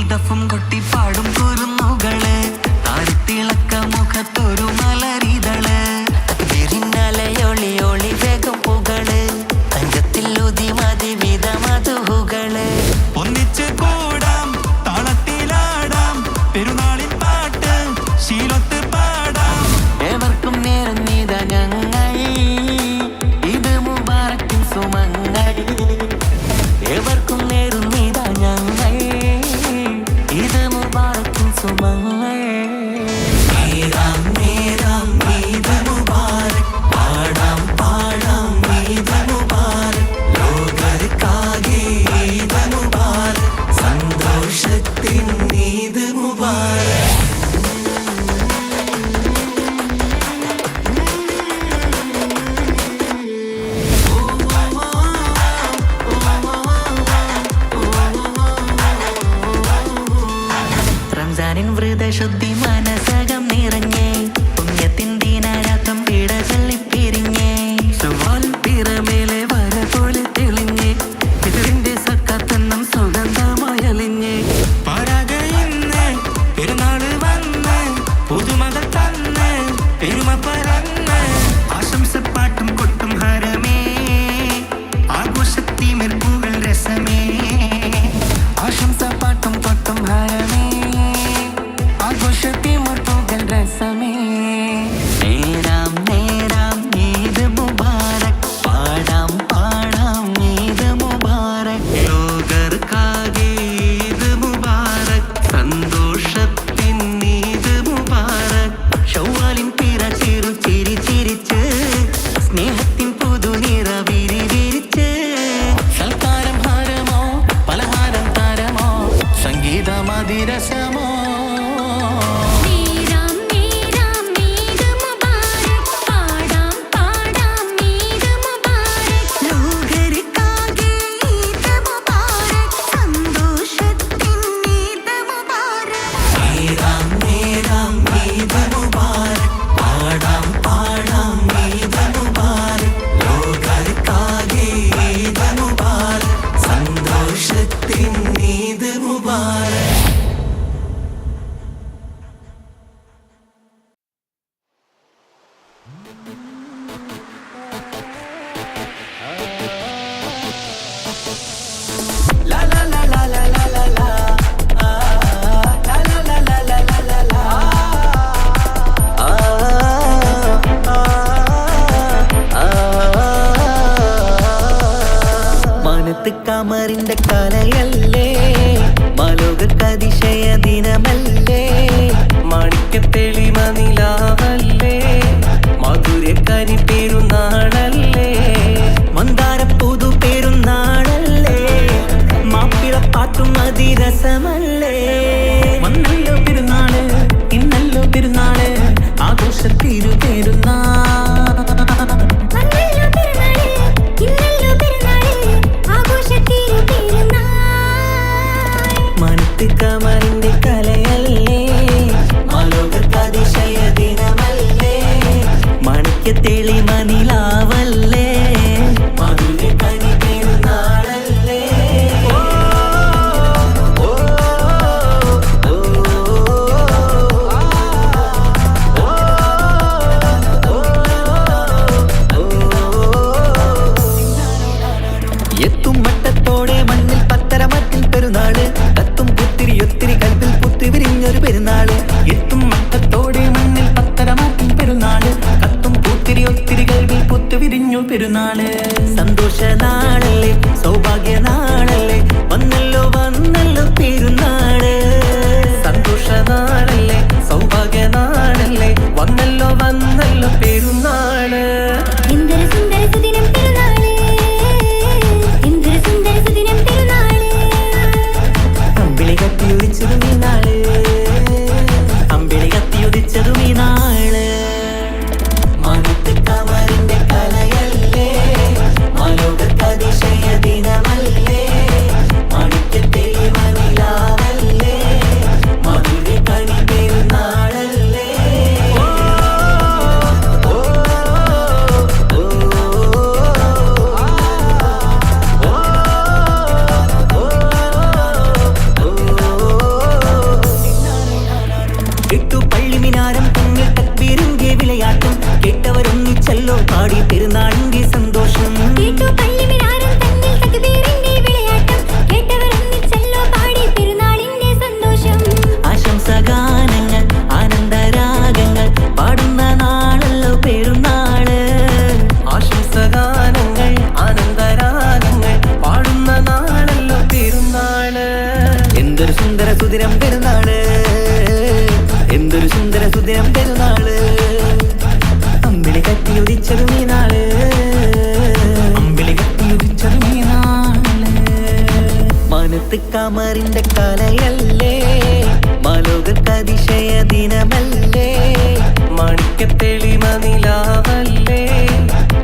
ദഫും കൊട്ടി പാടും കുരുന്നുകള്, താരത്തിളക്ക മുഖത്തൊരു മലരിതള്, വിരിഞ്ഞലയൊളി ഒളി വേഗം പുകള്, തങ്കത്തിൽ ഉതി മതി വിധ മധുഹുകള്. ഒന്നിച്ച് കൂടാം താളത്തിലാടാം, പെരുന്നാളിൻ പാട്ട് ശീലത്ത് പാടാം. ഏവർക്കും നേരം നീത ഞങ്ങൾ, ഇത് മുബാറക്കിൻ സുമങ്ങൾ. ഏവർക്കും നേരും നീത ഞങ്ങൾ, ഇത് മുബാറക്കിൻ സുമങ്ങൾ. നേരാം കാമറിന്റെ കലയല്ലേ മാലോകതിശയ ദിനമല്ലേ മാണിക്യത്തെളിമ നിലാവല്ലേ മധുരക്കരി പെരുന്നാളല്ലേ മന്ദാര പുതു പെരുന്നാളല്ലേ മാപ്പിളപ്പാട്ടും അതിരസമല്ലേ വന്നല്ലോ പെരുന്നാള് ഇന്നല്ലോ പെരുന്നാള് ആഘോഷത്തിരു പെരുന്നാൾ കമറിന്റെ കലയല്ലേ മാലോകതിശയ ദിനമല്ലേ മാണിക്യത്തെളി മനിലാവല്ലേ മധുരക്കനി പെരുന്നാളല്ലേ എത്തും മട്ടത്തോടെ മണ്ണിൽ പത്തരമറ്റിൽ പെരുന്നാള് കത്തും ഒത്തിരി കൽപ്പിൽ പുത്തി വിരിഞ്ഞൊരു പെരുന്നാള് എത്തും മട്ടത്തോടെ മണ്ണിൽ പത്തരമാറ്റും പെരുന്നാള് കത്തും ഒത്തിരി കൽവിൽ പുത്തി വിരിഞ്ഞു പെരുന്നാള് സന്തോഷ നാളല്ലേ സൗഭാഗ്യ നാളല്ലേ വന്നല്ലോ പെരുന്നാള് സന്തോഷ നാളല്ലേ സൗഭാഗ്യ നാളല്ലേ വന്നല്ലോ പെരുന്നാള് എന്തൊരു സുന്ദര സുദിനം പെരുന്നാള് എന്തൊരു സുന്ദര സുദിനം പെരുന്നാള് അമ്പിളി കത്തിയുദിച്ചതും ഈ നാള് അമ്പിളി കത്തിയുദിച്ചതും ഈ നാള് മാനത്ത് കമറിന്റെ കലയല്ലേ മാലോകതിശയ ദിനമല്ലേ മാണിക്യത്തെളി മനിലാവല്ലേ മധുരക്കനി പെരുന്നാളല്ലേ എട്ടു പള്ളിമിനാരം തമ്മിൽ തക്ബീറിന്റെ വിളയാട്ടം കേട്ടവരൊന്നിച്ചല്ലോ പാടി പെരുന്നാളിന്റെ സന്തോഷം കേട്ടു പള്ളിമിനാരം തന്നിൽ തക്ബീറിന്റെ വിളയാട്ടം കേട്ടവരൊന്നിച്ചല്ലോ പാടി പെരുന്നാളിന്റെ സന്തോഷം ആശംസഗാനങ്ങൾ ആനന്ദരാഗങ്ങൾ പാടുന്ന നാളല്ലോ പെരുന്നാള് ആശംസഗാനങ്ങൾ ആനന്ദരാഗങ്ങൾ പാടുന്ന നാളല്ലോ പെരുന്നാള് എന്തൊരു സുന്ദര സുദിനം പെരുന്നാള് എന്തൊരു സുന്ദര സുദിനം പെരുന്നാള് അമ്പിളി കത്തിയുദിച്ചതും ഈ നാള് അമ്പിളി കത്തിയുദിച്ചതും ഈ നാള് മാനത്ത് കമറിന്റെ കലയല്ലേ മാലോകതിശയ ദിനമല്ലേ മാണിക്യത്തെളി മനിലാവല്ലേ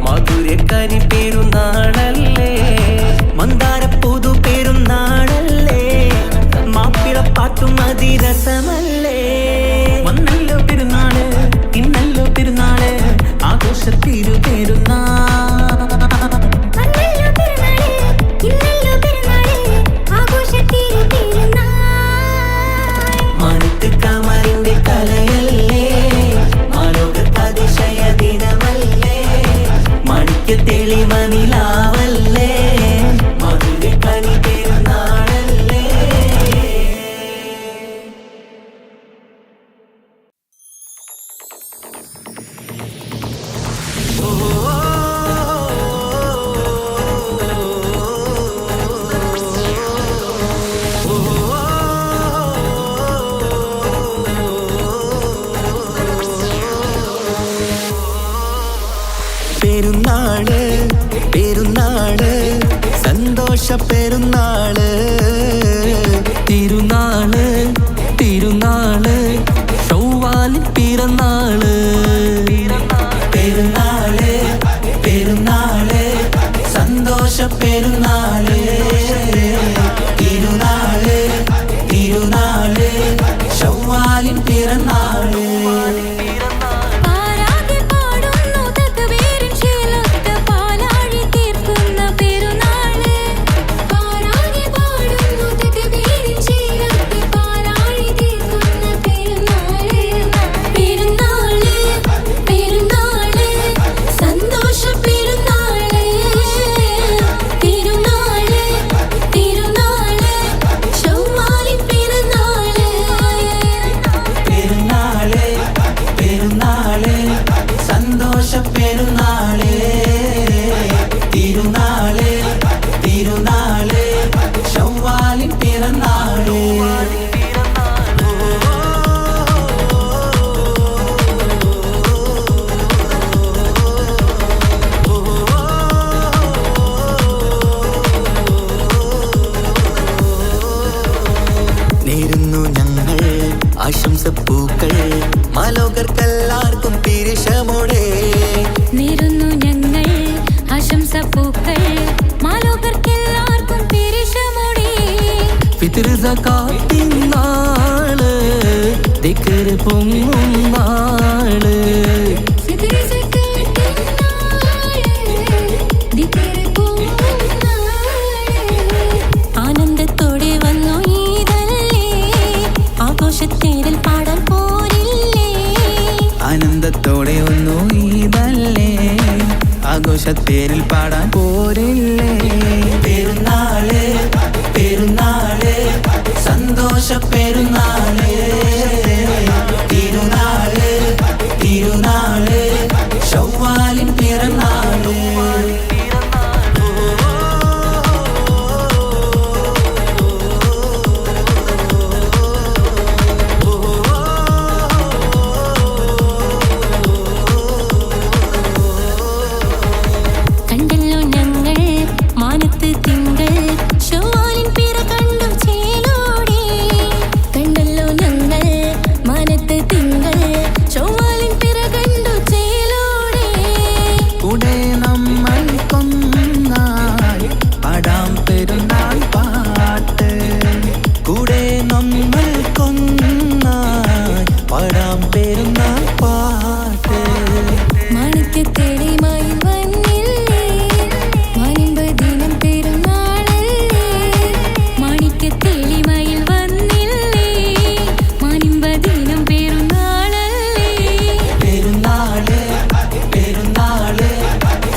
മധുരക്കനി പെരുന്നാളല്ലേ മന്ദാര പുതു പെരുന്നാളല്ലേ മാപ്പിളപ്പാട്ടും അതിരസമല്ലേ വന്നല്ലോ പെരുന്നാള് ഇന്നല്ലോ പെരുന്നാള് ആഘോഷത്തിരു പെരുന്നാൾ വന്നല്ലോ പെരുന്നാള് ഇന്നല്ലോ പെരുന്നാള് ആഘോഷത്തിരു പെരുന്നാൾ മാനത്ത് കമറിന്റെ കലയല്ലേ മാലോകതിശയ ദിനമല്ലേ മാണിക്യത്തെളി മനിലാവല്ലേ മധുരക്കനി പെരുന്നാളല്ലേ പെരുന്നാള് പെരുന്നാള് സന്തോഷ പെരുന്നാള് തിരുനാള് തിരുനാള് ചൊവ്വാലിൻ പിറന്നാള് പെരുന്നാള് പെരുന്നാള് സന്തോഷ പെരുന്നാള് തിരുനാള് തിരുനാള് ചൊവ്വാലിൻ പിറന്നാള് പാരാകെ പാടുന്നു തക്ബീറിൻ ശീലത്ത് പാലാഴി തീർക്കുന്ന പെരുന്നാള് പാരാകെ പാടുന്നു തക്ബീറിൻ ശീലത്ത് പാലാഴി തീർക്കുന്ന പെരുന്നാള് പെരുന്നാള് പെരുന്നാള് സന്തോഷ പെരുന്നാള് തിരുനാള് പിരിശമോടെ നേരുന്നു ഞങ്ങൾ ആശംസപ്പൂക്കൾ മാലോകർക്കെല്ലാവർക്കും പിരിശമോടെ. ഫിത്ർ സകാത്തിൻ നാള് ദിക്ർ പൊങ്ങും നാള് ഫിത്ർ സകാത്തിൻ നാള് ദിക്ർ പൊങ്ങും നാള്. ആനന്ദത്തോടെ വന്നു ഈദല്ലേ ആഘോഷത്തേരിൽ പാടാൻ പോരില്ലേ. ആനന്ദത്തോടെ ഒന്നു ഈദല്ലേ ആഘോഷത്തേരിൽ പാടാൻ പോരില്ലേ. പെരുന്നാള് പെരുന്നാള് സന്തോഷ പെരുന്നാള് തിരുനാള് തിരുനാള് ശവ്വാലിൻ പിറന്നാള്. കണ്ടല്ലോ ഞങ്ങൾ മാനത്ത് തിങ്കൾ ശവ്വാലിൻ പിറ കണ്ടു ചേലോടെ. കണ്ടല്ലോ ഞങ്ങൾ മാനത്ത് തിങ്കൾ ശവ്വാലിൻ പിറ കണ്ടു ചേലോടെ. കൂടെ നമ്മൾ കൊന്നായി പാടാം പെരുന്നാൾ പാട്ട് കൂടെ നമ്മൾ കൊന്നായി പാടാം പെരുന്നാൾ പാട്ട്. മാണിക്യത്തേടിമായി വന്നില്ലേ മാനിമ്പദിനം പെരുന്നാളല്ലേ. മാണിക്യത്തേടിമായി വന്നില്ലേ മാനിമ്പദിനം പെരുന്നാളല്ലേ. പെരുന്നാള് പെരുന്നാള്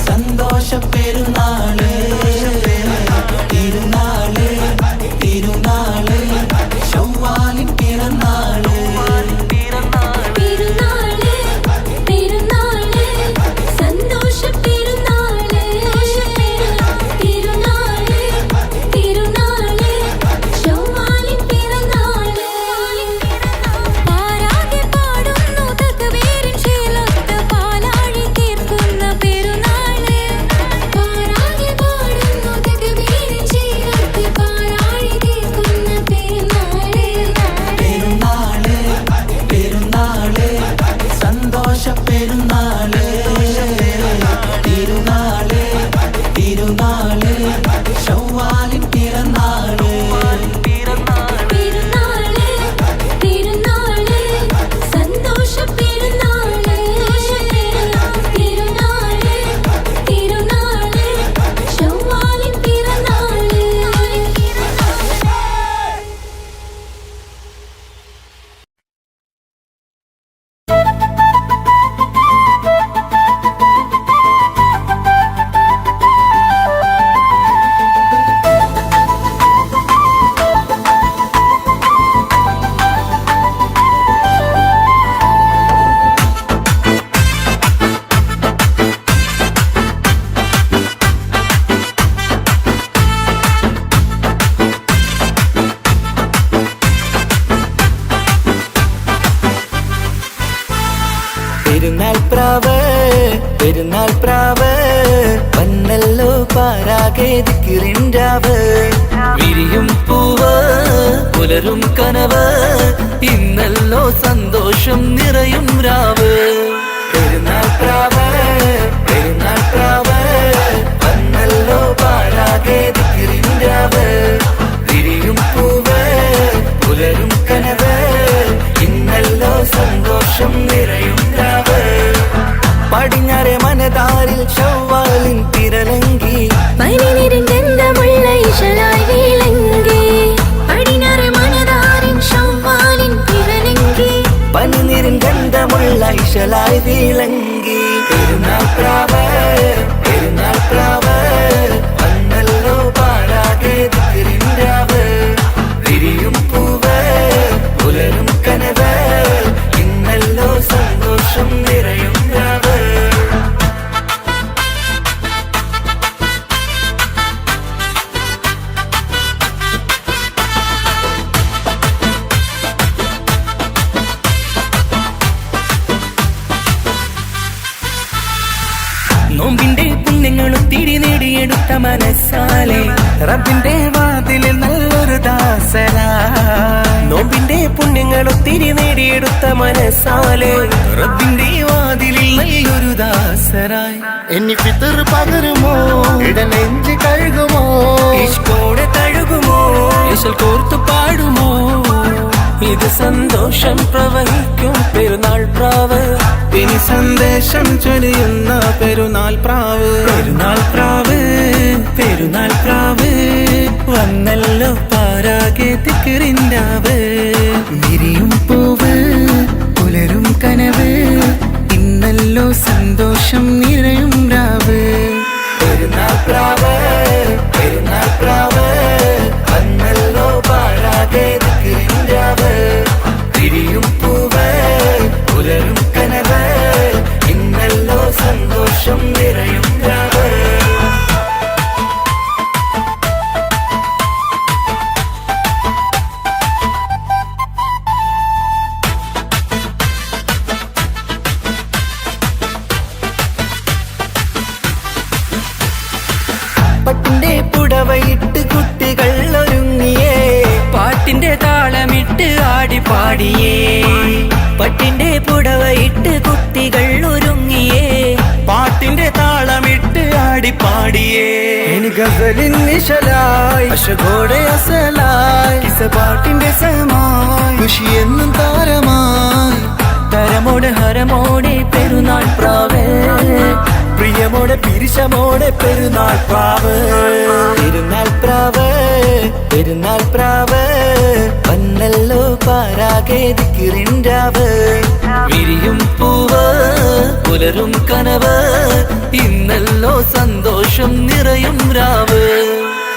സന്തോഷ പെരുന്നാള് തിരുനാള് തിരുനാള് ശവ്വാലിൻ പിറന്നാള്. പെരുന്നാള് പെരുന്നാള് സന്തോഷ പെരുന്നാള് തിരുനാള് തിരുനാള് ശവ്വാലിൻ പിറന്നാള്. പാരാകെ പാടുന്നു തക്ബീറിൻ ശീലത്ത് പാലാഴി തീർക്കുന്ന പെരുന്നാള്. പാരാകെ പാടുന്നു തക്ബീറിൻ ശീലത്ത് പാലാഴി തീർക്കുന്ന പെരുന്നാള്. പെരുന്നാള് പെരുന്നാള് സന്തോഷ പെരുന്നാള് തിരുനാള് തിരുനാള് ശവ്വാലിൻ പിറന്നാള്. പെരുന്നാള് പെരുന്നാള് സന്തോഷ പെരുന്നാള് തിരുനാള് തിരുനാള് ശവ്വാലിൻ പിറന്നാള്. പെരുന്നാൾ പ്രാവ് പെരുന്നാൾ പ്രാവ് വന്നല്ലോ പാരാകെ ദിക്റിൻരാവ്. വിരിയും പൂവ് പുലരും കനവ് ഇന്നല്ലോ സന്തോഷം നിറയും രാവ്. പെരുന്നാൾ പ്രാവ് പെരുന്നാൾ പ്രാവ് വന്നല്ലോ പാരാകെ ദിക്റിൻരാവ്. വിരിയും പൂവ് പുലരും കനവ് ഇന്നല്ലോ സന്തോഷം നിറയും രാവ്. പടിഞ്ഞാറെ മനതാരിൽ ശവ്വാലിൻ പിറലങ്കി പനിനീരിൻ ഗന്ധമുള്ള ഇശലായി വിളങ്ങി. പടിഞ്ഞാറ് മനതാരിൻ ശവ്വാലിൻ പിറലങ്കി. പനിനീരിൻ ഗന്ധമുള്ള ഇശലായി വിളങ്ങി. പെരുന്നാൾ പ്രാവ് പെരുന്നാൾ പ്രാവ് വന്നല്ലോ പാരാകെ ദിക്റിൻരാവ്. വിരിയും പൂവ് പുലരും കനവ് ഇന്നല്ലോ സന്തോഷം നിറയും രാവ്. നോമ്പിന്റെ പുണ്യങ്ങളും തിരി നേടിയെടുത്ത മനസ്സാലെ റബ്ബിന്റെ വാതിലിൽ നല്ലൊരു ദാസന. നോമ്പിന്റെ പുണ്യങ്ങളും തിരി നേടിയെടുത്ത മനസ്സാലെ റബ്ബിന്റെ വാതിലിൽ കൈസറായി എന്നി ഫിത്തർ പകരുമോ ഇടനെഞ്ച് കഴുകുമോ ഇഷ്കോടെ തഴുകുമോ ഇശൽ കോർത്തു പാടുമോ ഇത് സന്തോഷം പ്രവഹിക്കും പെരുന്നാൾ പ്രാവ് ഇനി സന്ദേശം ചൊരിയുന്ന പെരുന്നാൾ പ്രാവ് പെരുന്നാൾ പ്രാവ് പെരുന്നാൾ പ്രാവ് വന്നല്ലോ പാരാകെ തിക്കിറിൻ്റാവ് വിരിയും പൂവ് പുലരും കനവ് ഇന്നല്ലോ സന്തോഷം നിറയും രാവ് പെരുന്നാൾ പ്രാവ് പെരുന്നാൾ പ്രാവ് വന്നല്ലോ പാരാകെ തിക്കിറിൻ്റാവ് വിരിയും പൂവ് പുലരും കനവ് ഇന്നല്ലോ സന്തോഷം നിറയും രാവ് പട്ടിന്റെ പുടവയിട്ട് കുട്ടികൾ ഒരുങ്ങിയേ പാട്ടിന്റെ താളമിട്ട് ആടി പാടിയേ പട്ടിന്റെ പുടവയിട്ട് കുട്ടികൾ ഒരുങ്ങിയേ പാട്ടിന്റെ താളമിട്ട് ആടി പാടിയേ ഇനി ഗസലിൻ നിശലായി അശകോടെ അസലായി പാട്ടിന്റെ സമായി ഖുഷി എന്നും താരമായി തരമോടെ ഹരമോടെ പെരുന്നാൾ പ്രാവേ പ്രിയമോടെ പിരിശമോടെ പെരുന്നാൾ പ്രാവ് പെരുന്നാൾ പ്രാവ് പെരുന്നാൾ പ്രാവ് വന്നല്ലോ പാരാകെ ദിക്കിറിൻ്റാവ് വിരിയും പൂവ് പുലരും കനവ് ഇന്നല്ലോ സന്തോഷം നിറയും രാവ്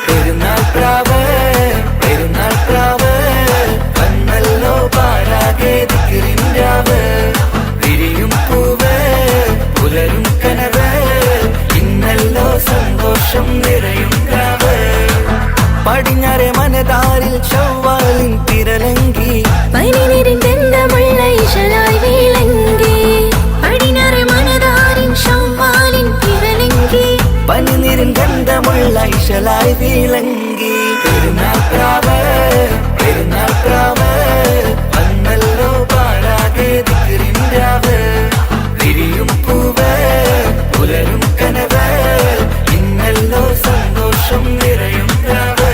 പെരുന്നാൾ പ്രാവ് പെരുന്നാൾ പ്രാവ് വന്നല്ലോ പാരാകെ ദിക്കിറിൻ്റാവ് വിരിയും പൂവ് പുലരും കനവ് ഇന്നല്ലോ സന്തോഷം നിറയും രാവ് പടിഞ്ഞാറെ മനതാരിൽ ചൊവ്വാലിൻ തിരലങ്കി പനിനീരിൻ ഗന്ധമുള്ള ഇശലായി വിളങ്ങി പടിഞ്ഞാറെ മനതാരിൻ ചൊവ്വാലിൻ തിരലങ്കി പനിനീരിൻ ഗന്ധമുള്ള ഇശലായി വിളങ്ങി പെരുന്നാൾ പ്രാവ് പെരുന്നാൾ പ്രാവ് വന്നല്ലോ പാരാകെ ദിക്കിറിൻ്റാവ് വിരിയും പൂവ് പുലരും കനവ് ഇന്നല്ലോ സന്തോഷം നിറയും രാവ്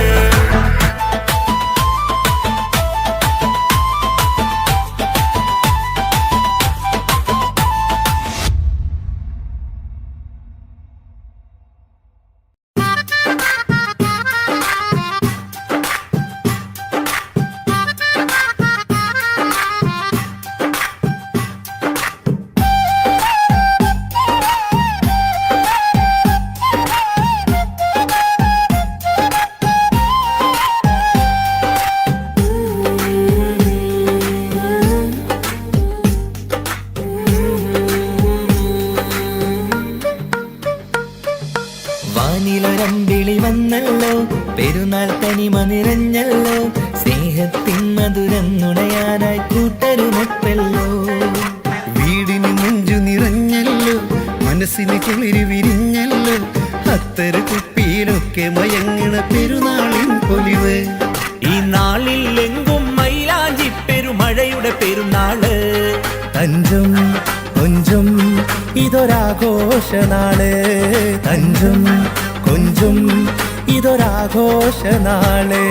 വാനിലൊരമ്പിളി വന്നല്ലോ പെരുന്നാൾ തനിമ നിറഞ്ഞല്ലോ സ്നേഹത്തിൻ മധുരം നുണയാനായി കൂട്ടരുമൊപ്പല്ലോ വീടിന് മുഞ്ചു നിറഞ്ഞല്ലോ മനസ്സിന് കുളിര് വിരിഞ്ഞല്ലോ അത്തര കുപ്പിയിലൊക്കെ മയങ്ങണ പെരുന്നാളിൻ പൊലിവ് ഈ നാളിൽ എങ്കും മൈലാഞ്ചി പെരുമഴയുടെ പെരുന്നാള് തഞ്ചം കൊഞ്ചും ഇതൊരാഘോഷനാള് തഞ്ചം കൊഞ്ചും ഇതൊരാഘോഷനാള്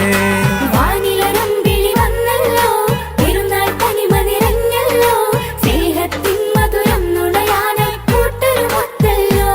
വാനിലൊരമ്പിളി വന്നല്ലോ പെരുന്നാൾ തനിമ നിറഞ്ഞല്ലോ സ്നേഹത്തിൻ മധുരം നുണയാനായി കൂട്ടരുമൊത്തല്ലോ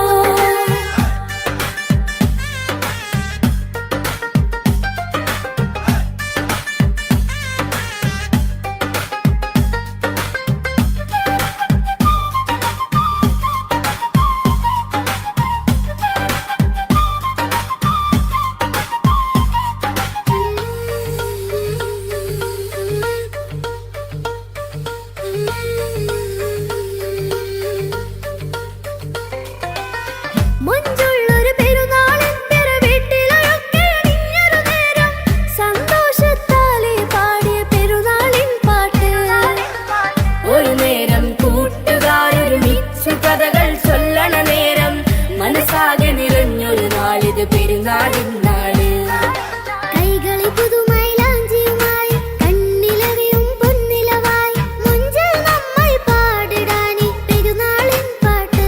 മുഞ്ചുള്ളൊരു പെരുന്നാളിൻ വീട്ടിലൊക്കെ നിന്നൊരു നേരം സന്തോഷത്താലെ പാടിയ പെരുന്നാളിൻ പാട്ട് ഒരു നേരം കൂട്ടുകാരൊരുമിച്ചു കഥകൾ ചൊല്ലണ നേരം മനസ്സാകെ നിറഞ്ഞൊരു നാളിത് പെരുന്നാളിൻ നാള് കൈകളിൽ പുതുമൈലാഞ്ചിയുമായി കണ്ണിലറിയും പൊന്നിലവായി മുഞ്ചിൽ നമ്മൾ പാടിടാനി പെരുന്നാളിൻ പാട്ട്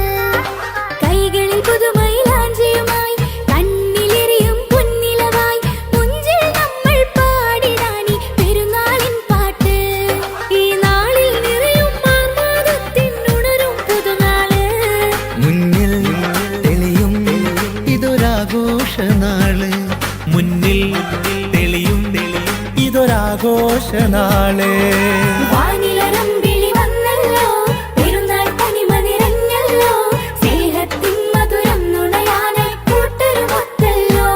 ഇതൊരാഘോഷനാള്. വാനിലരമ്പിളി വന്നല്ലോ, പെരുന്നാൾ തനിമ നിറഞ്ഞല്ലോ, സ്നേഹത്തിൻ മധുരം നുണയാനായി കൂട്ടരുമൊത്തല്ലോ.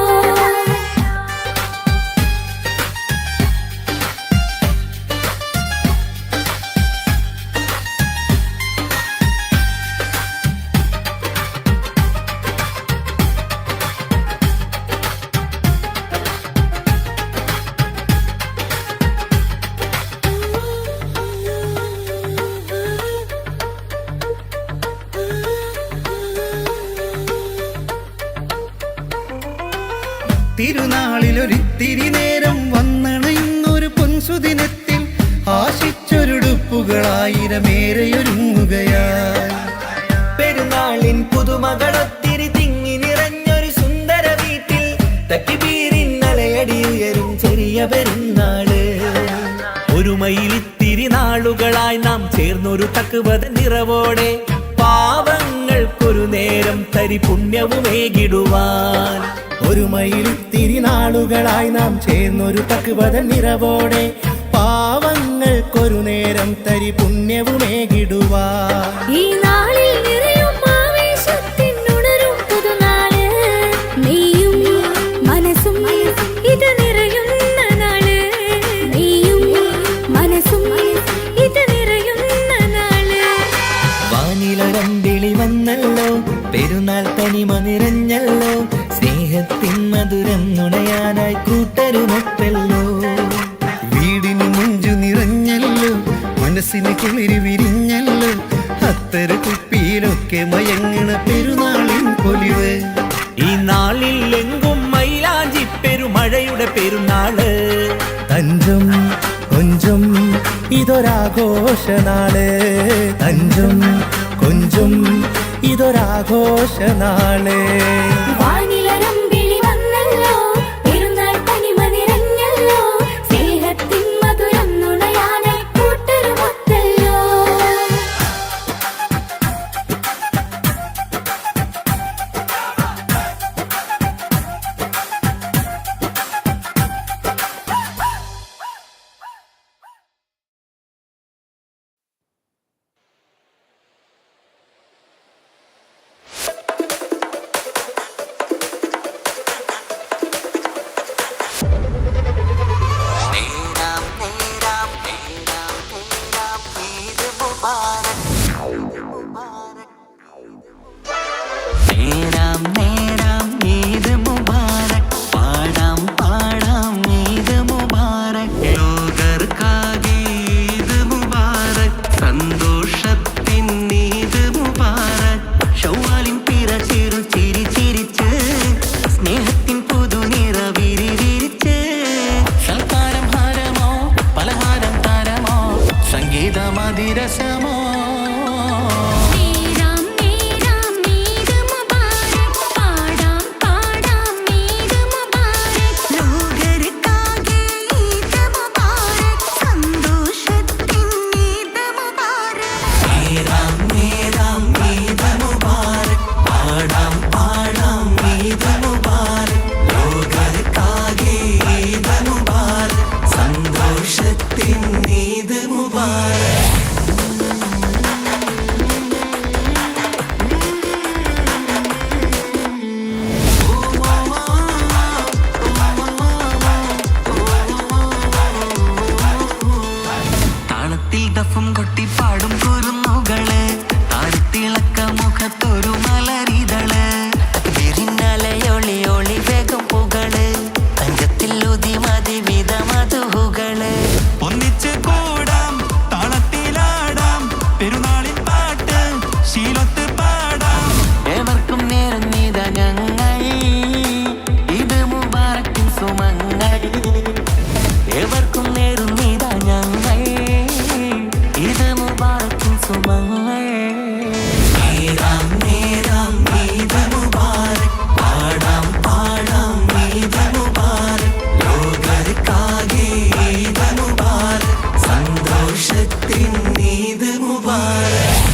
തിരുനാളിലൊരിത്തിരി നേരം വന്നണയുന്നൊരു പൊൻസുദിനത്തിൽ ആശിച്ചൊരുടുപ്പുകളായിരമേറെയൊരുങ്ങുകയായി. പെരുന്നാളിൻ പുതുമകളൊത്തിരി തിങ്ങി നിറഞ്ഞൊരു സുന്ദര വീട്ടിൽ തക്കിബീരിന്നലയടി ഉയരും ചെറിയ പെരുന്നാള്. ഒരുമയിലിത്തിരി നാളുകളായി നാം ചേർന്നൊരു തക്കുവത നിറവോടെ പാവങ്ങൾക്കൊരു നേരം തരി പുണ്യവുമേകിടുവാൻ. ഒരുമയിലിത്തിരി നാളുകളായി നാം ചേർന്നൊരു തക്വത നിറവോടെ പാവങ്ങൾക്കൊരു നേരം തരി പുണ്യവുമേകിടുവാ. ഈ നാളിൽ നിറയും ആവേശത്തിനുണരും പുതുനാള്, നീയും മനസ്സും ഇത് നിറയുന്ന നാള്, നീയും മനസ്സും ഇത് നിറയുന്ന നാള്. വാനിലൊരമ്പിളി വന്നല്ലോ, പെരുന്നാൾ തനിമ നിറഞ്ഞല്ലോ, സ്നേഹത്തിൻ മധുരം നുണയാനായി കൂട്ടരുമൊത്തല്ലോ. വീടിന് മുഞ്ചു നിറഞ്ഞല്ലോ, മനസ്സിന് കുളിരി വിരിഞ്ഞല്ലോ, അത്തര കുപ്പിയിലൊക്കെ മയങ്ങണ പെരുന്നാളിൻ പൊലിവ്. ഈ നാളിൽ എങ്കും മൈലാഞ്ചി പെരുമഴയുടെ പെരുന്നാള്. തഞ്ചും കൊഞ്ചും ഇതൊരാഘോഷനാള്. തഞ്ചും കൊഞ്ചും ഇതൊരാഘോഷനാള്. വാനിലരമ്പിളി വന്നല്ലോ, പെരുന്നാൾ തനിമ നിറഞ്ഞല്ലോ, സ്നേഹത്തിൻ മധുരം നുണയാനായി കൂട്ടരുമൊത്തല്ലോ. നേരാം നേരാം ഈദ് മുബാരക്, പാടാം പാടാം ഈദ് മുബാരക്, ലോകർക്കാകെ ഈദ് മുബാരക്, സന്തോഷത്തിൻ ഈദ് മുബാരക്. ശൗവാലിൻ പിറ ചിരു ചിരി ചിരിച്ച്, സ്നേഹത്തിൻ പുതുനിറ വിരിവിരിച്ച്, സൽക്കാരം ഹാരമോ പലഹാരം താരമോ, സംഗീതമതിരസമോ. ദഫും കൊട്ടി പാടും കുരുന്നുകള്, താരത്തിളക്ക മുഖത്തൊരു മലരിതള്, വിരിഞ്ഞലയൊളി ഒളി വേഗം പുകള്, തഞ്ചത്തിൽ ഉതി മതി വിധ മധുകള്. ഒന്നിച്ച് കൂടാം താളത്തിലാടാം, പെരുന്നാളിൻ പാട്ട് ശീലത്ത് പാടാം. ഏവർക്കും നേരം നീത ഞങ്ങൾ, ഇത് മുബാറക്കിൻ സുമങ്ങൾ. ഏവർക്കും നേരും നീത ഞങ്ങൾ, ഇത് മുബാറക്കിൻ സുമങ്ങൾ. നേരാം നേരാം ഈദ് മുബാരക്, പാടാം പാടാം ഈദ് മുബാരക്, ലോകർക്കാകെ ഈദ് മുബാരക്, സന്തോഷത്തിൻ ഈദ് മുബാരക്.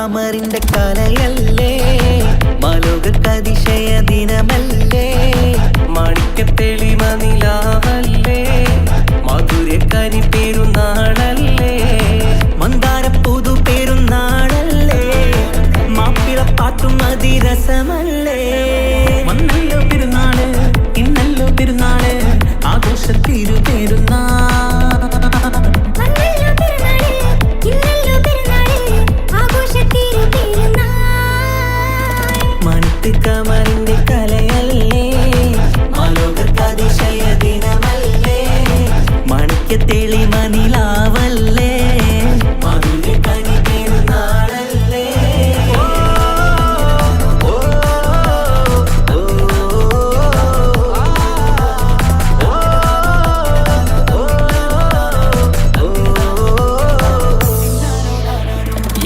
കമറിന്റെ കലയല്ലേ മാലോകതിശയ ദിനമല്ലേ മാണിക്യത്തെളിമ നിലാവല്ലേ മധുരക്കനി പെരുന്നാളല്ലേ മന്ദാര പുതു പെരുന്നാളല്ലേ മാപ്പിളപ്പാട്ടും അതിരസമല്ലേ വന്നല്ലോ പെരുന്നാള് ഇന്നല്ലോ പെരുന്നാള് ആഘോഷത്തിരു പെരുന്നാൾ കമറിന്റെ കലയല്ലേ മാലോകതിശയ ദിനമല്ലേ മാണിക്യത്തെളിമ നിലാവല്ലേ മധുരക്കനി പെരുന്നാളല്ലേ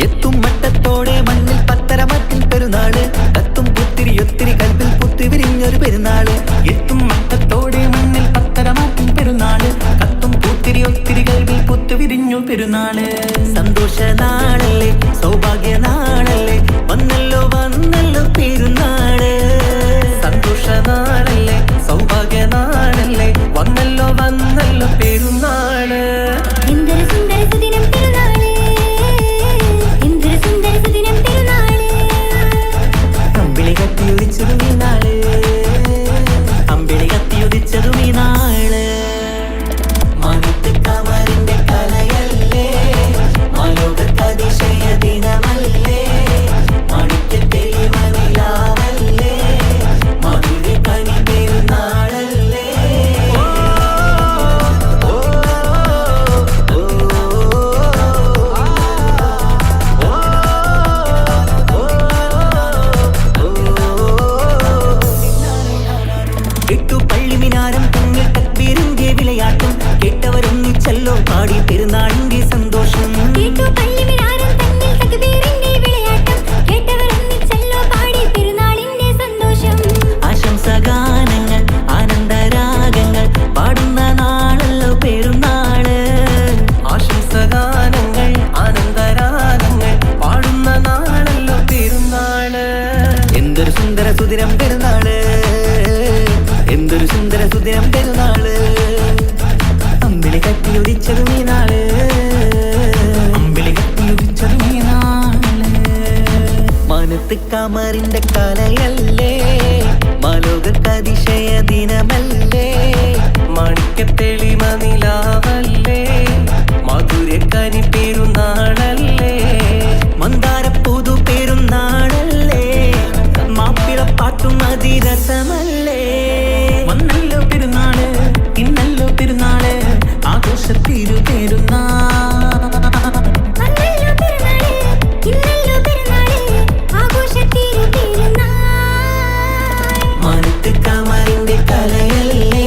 എത്തും മട്ടത്തോടെ മണ്ണിൽ പത്തരമറ്റിൽ പെരുന്നാള് കത്തും പുത്തിരി ഒത്തിരി കൽപ്പിൽ പുത്തി വിരിഞ്ഞൊരു പെരുന്നാള് എത്തും മട്ടത്തോടെ മണ്ണിൽ പത്തരമറ്റിൽ പെരുന്നാള് കത്തും പുത്തിരി ഒത്തിരി കൽപ്പിൽ പുത്തി വിരിഞ്ഞു പെരുന്നാള് സന്തോഷ നാളല്ലേ സൗഭാഗ്യ നാളല്ലേ വന്നല്ലോ വന്നല്ലോ പെരുന്നാള് സന്തോഷ നാളല്ലേ സൗഭാഗ്യ നാളല്ലേ വന്നല്ലോ വന്നല്ലോ പെരുന്നാള് പാടി പെരുന്നാളിന്റെ സന്തോഷം ആശംസഗാനങ്ങൾ ആനന്ദരാഗങ്ങൾ പാടുന്ന നാളല്ലോ പെരുന്നാള് ആശംസഗാനങ്ങൾ ആനന്ദരാഗങ്ങൾ പാടുന്ന നാളല്ലോ പെരുന്നാള് എന്തൊരു സുന്ദര സുദിനം പെരുന്നാള് എന്തൊരു സുന്ദര സുദിനം പെരുന്നാള് അമ്പിളി കത്തിയുദിച്ചതും ഈ നാള് അമ്പിളി കത്തിയുദിച്ചതും ഈ നാള് മാനത്ത് കമറിന്റെ കലയല്ലേ മാലോകതിശയ ദിനമല്ലേ മാണിക്യത്തെളിമ നിലാവല്ലേ മധുരക്കനി പെരുന്നാളല്ലേ മന്ദാര പുതു പെരുന്നാളല്ലേ മാപ്പിളപ്പാട്ടും അതിരസമല്ലേ വന്നല്ലോ പെരുന്നാള് ഇന്നല്ലോ പെരുന്നാള് ആഘോഷത്തിരു പെരുന്നാൾ മാനത്ത് കമറിന്റെ കലയല്ലേ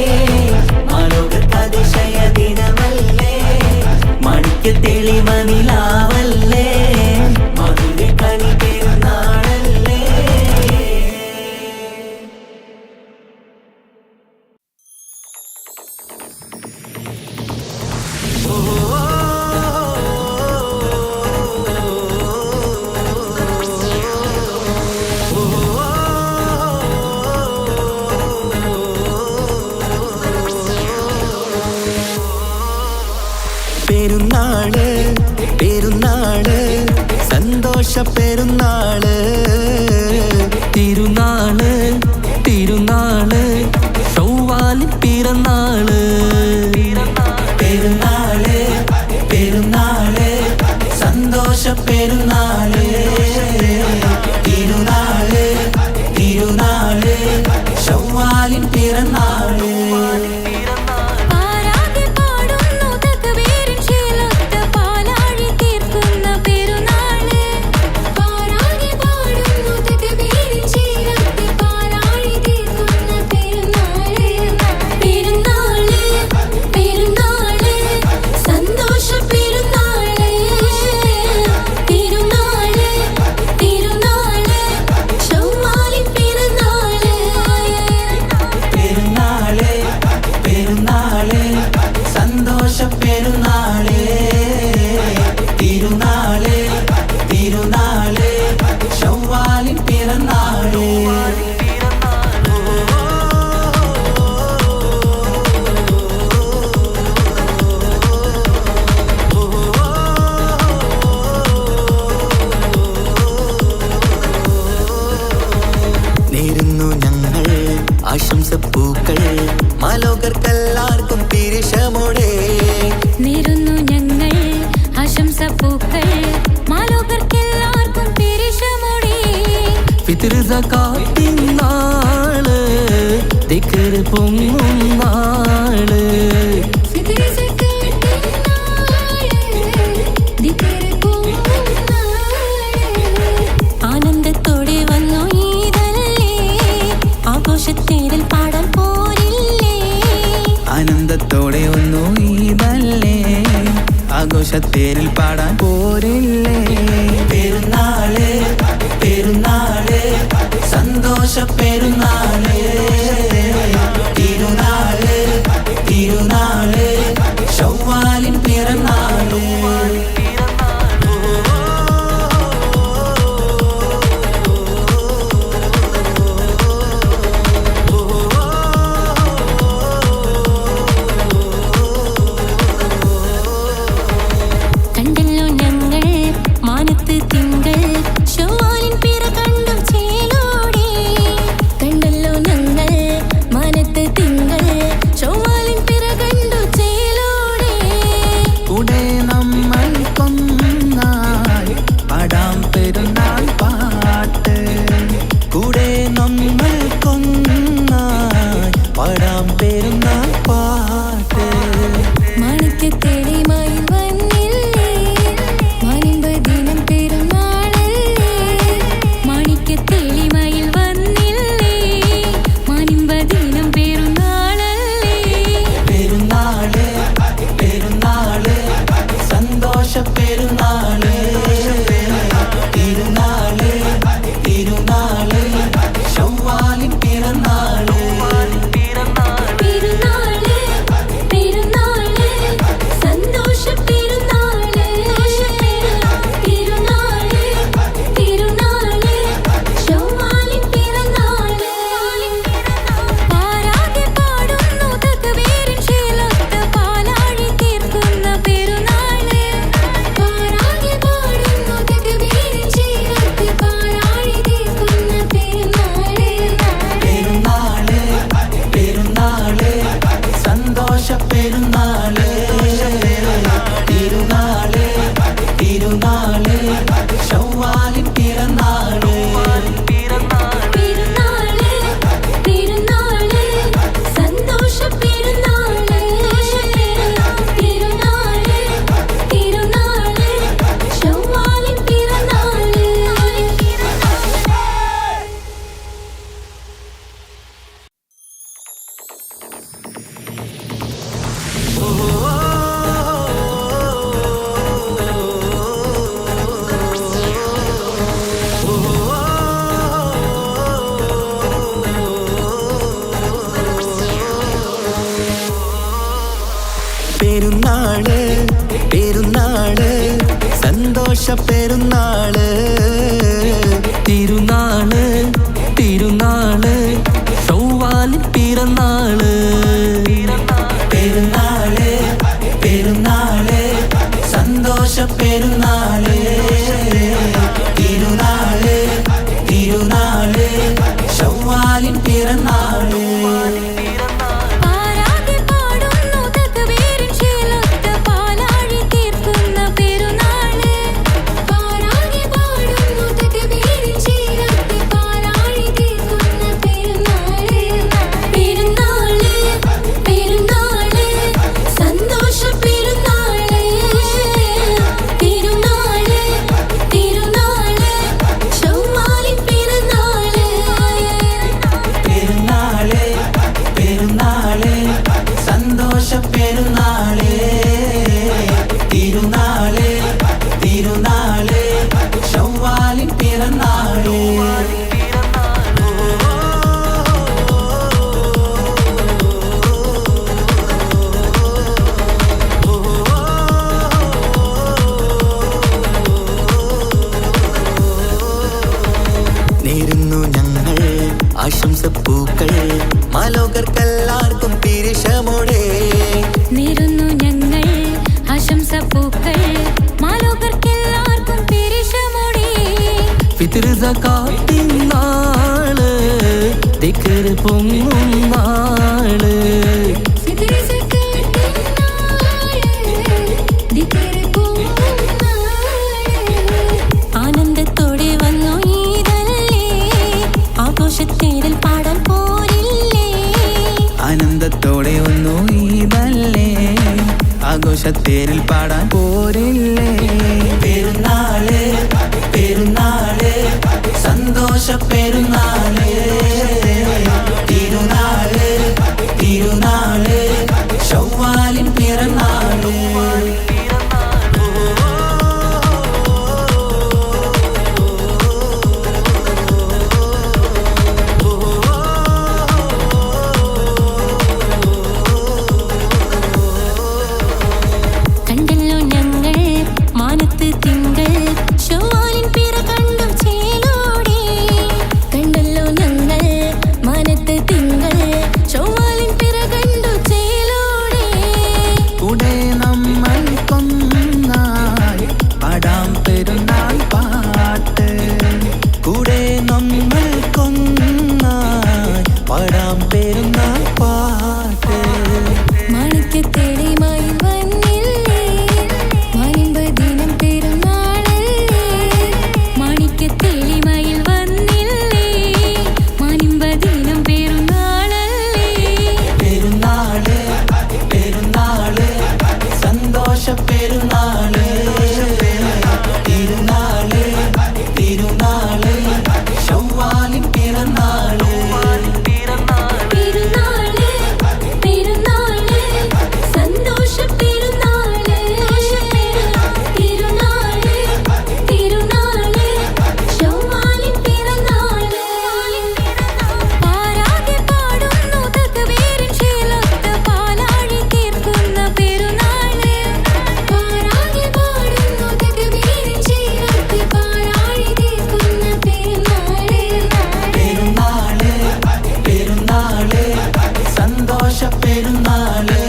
മാലോകതിശയ ദിനമല്ലേ മാണിക്യത്തെളിമ നിലാവല്ലേ മധുരക്കനി പെരുന്നാളല്ലേ പെരുന്നാള് പെരുന്നാള് സന്തോഷ പെരുന്നാള് തിരുനാള് തിരുനാള് ചൊവ്വാലിൻ പിറന്നാള് പെരുന്നാള് പെരുന്നാള് സന്തോഷ പെരുന്നാള് തിരുനാള് തിരുനാള് ചൊവ്വാലിൻ പിറന്നാള് പെരുന്നാള് സകാത്തിൻ നാള് ദിക്റ് പൊങ്ങും നാള് ആനന്ദത്തോടെ വന്നു ഈദല്ലേ ആഘോഷത്തേരിൽ പാടാൻ പോരില്ലേ ആനന്ദത്തോടെ ഒന്നു ഈദല്ലേ ആഘോഷത്തേരിൽ പാടാൻ പോരില്ലേ പെരുന്നാള് പെരുന്നാള് സന്തോഷ പെരുന്നാള് തിരുനാള് തിരുനാള് ശവ്വാലിൻ പിറന്നാള് കണ്ടല്ലോ ഞങ്ങൾ മാനത്ത് തിങ്കൾ ശവ്വാലിൻ പിറ കണ്ടു ചേലോടെ കണ്ടല്ലോ ഞങ്ങൾ മാനത്ത് തിങ്കൾ ശവ്വാലിൻ പിറ കണ്ടു ചേലോടെ കൂടെ നമ്മൾ കൊന്നായി പാടാം പെരുന്നാൾ പാട്ട് കൂടെ നമ്മൾ കൊന്നായി പാടാം പെരുന്നാൾ പാട്ട് മാണിക്യത്തേടിമായി വന്നില്ലേ മാനിമ്പദിനം പെരുന്നാളല്ലേ മാണിക്യത്തേടിമായി വന്നില്ലേ മാനിമ്പദിനം പെരുന്നാളല്ലേ പെരുന്നാള് പെരുന്നാള് സന്തോഷ പെരുന്നാള് തിരുനാള് തിരുനാള് ശവ്വാലിൻ പിറന്നാള് പെരുന്നാള് പെരുന്നാള് സന്തോഷ പെരുന്നാള് തിരുനാള് തിരുനാള് ശവ്വാലിൻ പിറന്നാള് പാരാകെ പാടുന്നു തക്ബീരിൻ ശീലത്ത് പാലാഴി തീർക്കുന്ന പെരുന്നാള് പാരാകെ പാടുന്നു തക്ബീരിൻ ശീലത്ത് പാലാഴി തീർക്കുന്ന പെരുന്നാള് പെരുന്നാള് പെരുന്നാള് സന്തോഷ പെരുന്നാള് തിരുനാള് തിരുനാള് ശവ്വാലിൻ പിറന്നാള് പെരുന്നാള് പെരുന്നാള് സന്തോഷ പെരുന്നാള് തിരുനാള് തിരുനാള് ശവ്വാലിൻ പിറന്നാള് പെരുന്നാള് പെരുന്നാള് സന്തോഷ പെരുന്നാള് തിരുനാള് തിരുനാള് ശവ്വാലിൻ പിറന്നാള് പെരുന്നാള് പെരുന്നാള് സന്തോഷ പെരുന്നാള് തിരുനാള് തിരുനാള് ശവ്വാലിൻ പിറന്നാള് പാരാകെ പാടുന്നു തക്ബീരിൻ ശീലത്ത് പാലാഴി തീർക്കുന്ന പെരുന്നാള് പാരാകെ പാടുന്നു തക്ബീരിൻ ശീലത്ത് പാലാഴി തീർക്കുന്ന പെരുന്നാള് പെരുന്നാള് പെരുന്നാള് സന്തോഷ പെരുന്നാള് തിരുനാള് തിരുനാള് ശവ്വാലിൻ പിറന്നാള് പെരുന്നാള് പെരുന്നാള് സന്തോഷ പെരുന്നാള് തിരുനാള് തിരുനാള് ശവ്വാലിൻ പിറന്നാള് നേരുന്നു ഞങ്ങൾ ആശംസപ്പൂക്കൾ മാലോകർക്കെല്ലാവർക്കും പിരിശമോടെ നേരുന്നു ഞങ്ങൾ ആശംസപ്പൂക്കൾ മാലോകർക്കെല്ലാവർക്കും പെരിശമോടെ ഫിത്ർ സകാത്തിൻ നാള് ദിക്റ് പൊങ്ങും നാള് ആനന്ദത്തോടെ വന്നു ഈദല്ലേ നാളെ ഒന്നു ഈദല്ലേ ആഘോഷത്തേരിൽ പാടാൻ പോരില്ലേ പെരുന്നാള് പെരുന്നാള് സന്തോഷ പെരുന്നാള് തിരുനാള് തിരുനാള് ശൗവാലിൻ പിറന്നാള് കണ്ടല്ലോ ഞങ്ങൾ മാനത്ത് തിങ്കൾ ശൗവാലിൻ പിറ കണ്ടു ചേലോടെ കണ്ടല്ലോ ഞങ്ങൾ മാനത്ത് തിങ്കൾ ശൗവാലിൻ പിറ കണ്ടു ചേലോടെ കൂടെ നമ്മൾ കൊന്നായി പാടാം പെരുന്നാൾ പാട്ട് കൂടെ നമ്മൾ കൊന്നായി പാടാം പെരുന്നാൾ പാട്ട് മാണിക്യത്തേടിമായി വന്നില്ലേ മാനിമ്പദിനം പെരുന്നാളല്ലേ മാണിക്യത്തേടിമായി വന്നില്ലേ മാനിമ്പദിനം പെരുന്നാളല്ലേ പെരുന്നാള് പെരുന്നാള് സന്തോഷ പെരുന്നാള് തിരുനാള് തിരുനാള് ശൗവാലിൻ പിറന്നാള് പെരുന്നാള് പെരുന്നാള് സന്തോഷ പെരുന്നാള് തിരുനാള് തിരുനാള് ശൗവാലിൻ പിറന്നാള് പാരാകെ പാടുന്നു തക്ബീറിൻ ശീലത്ത് പാലാഴി തീർക്കുന്ന പെരുന്നാള് പാരാകെ പാടുന്നു തക്ബീറിൻ ശീലത്ത് പാലാഴി തീർക്കുന്ന പെരുന്നാള് പെരുന്നാള് പെരുന്നാള് സന്തോഷ പെരുന്നാള്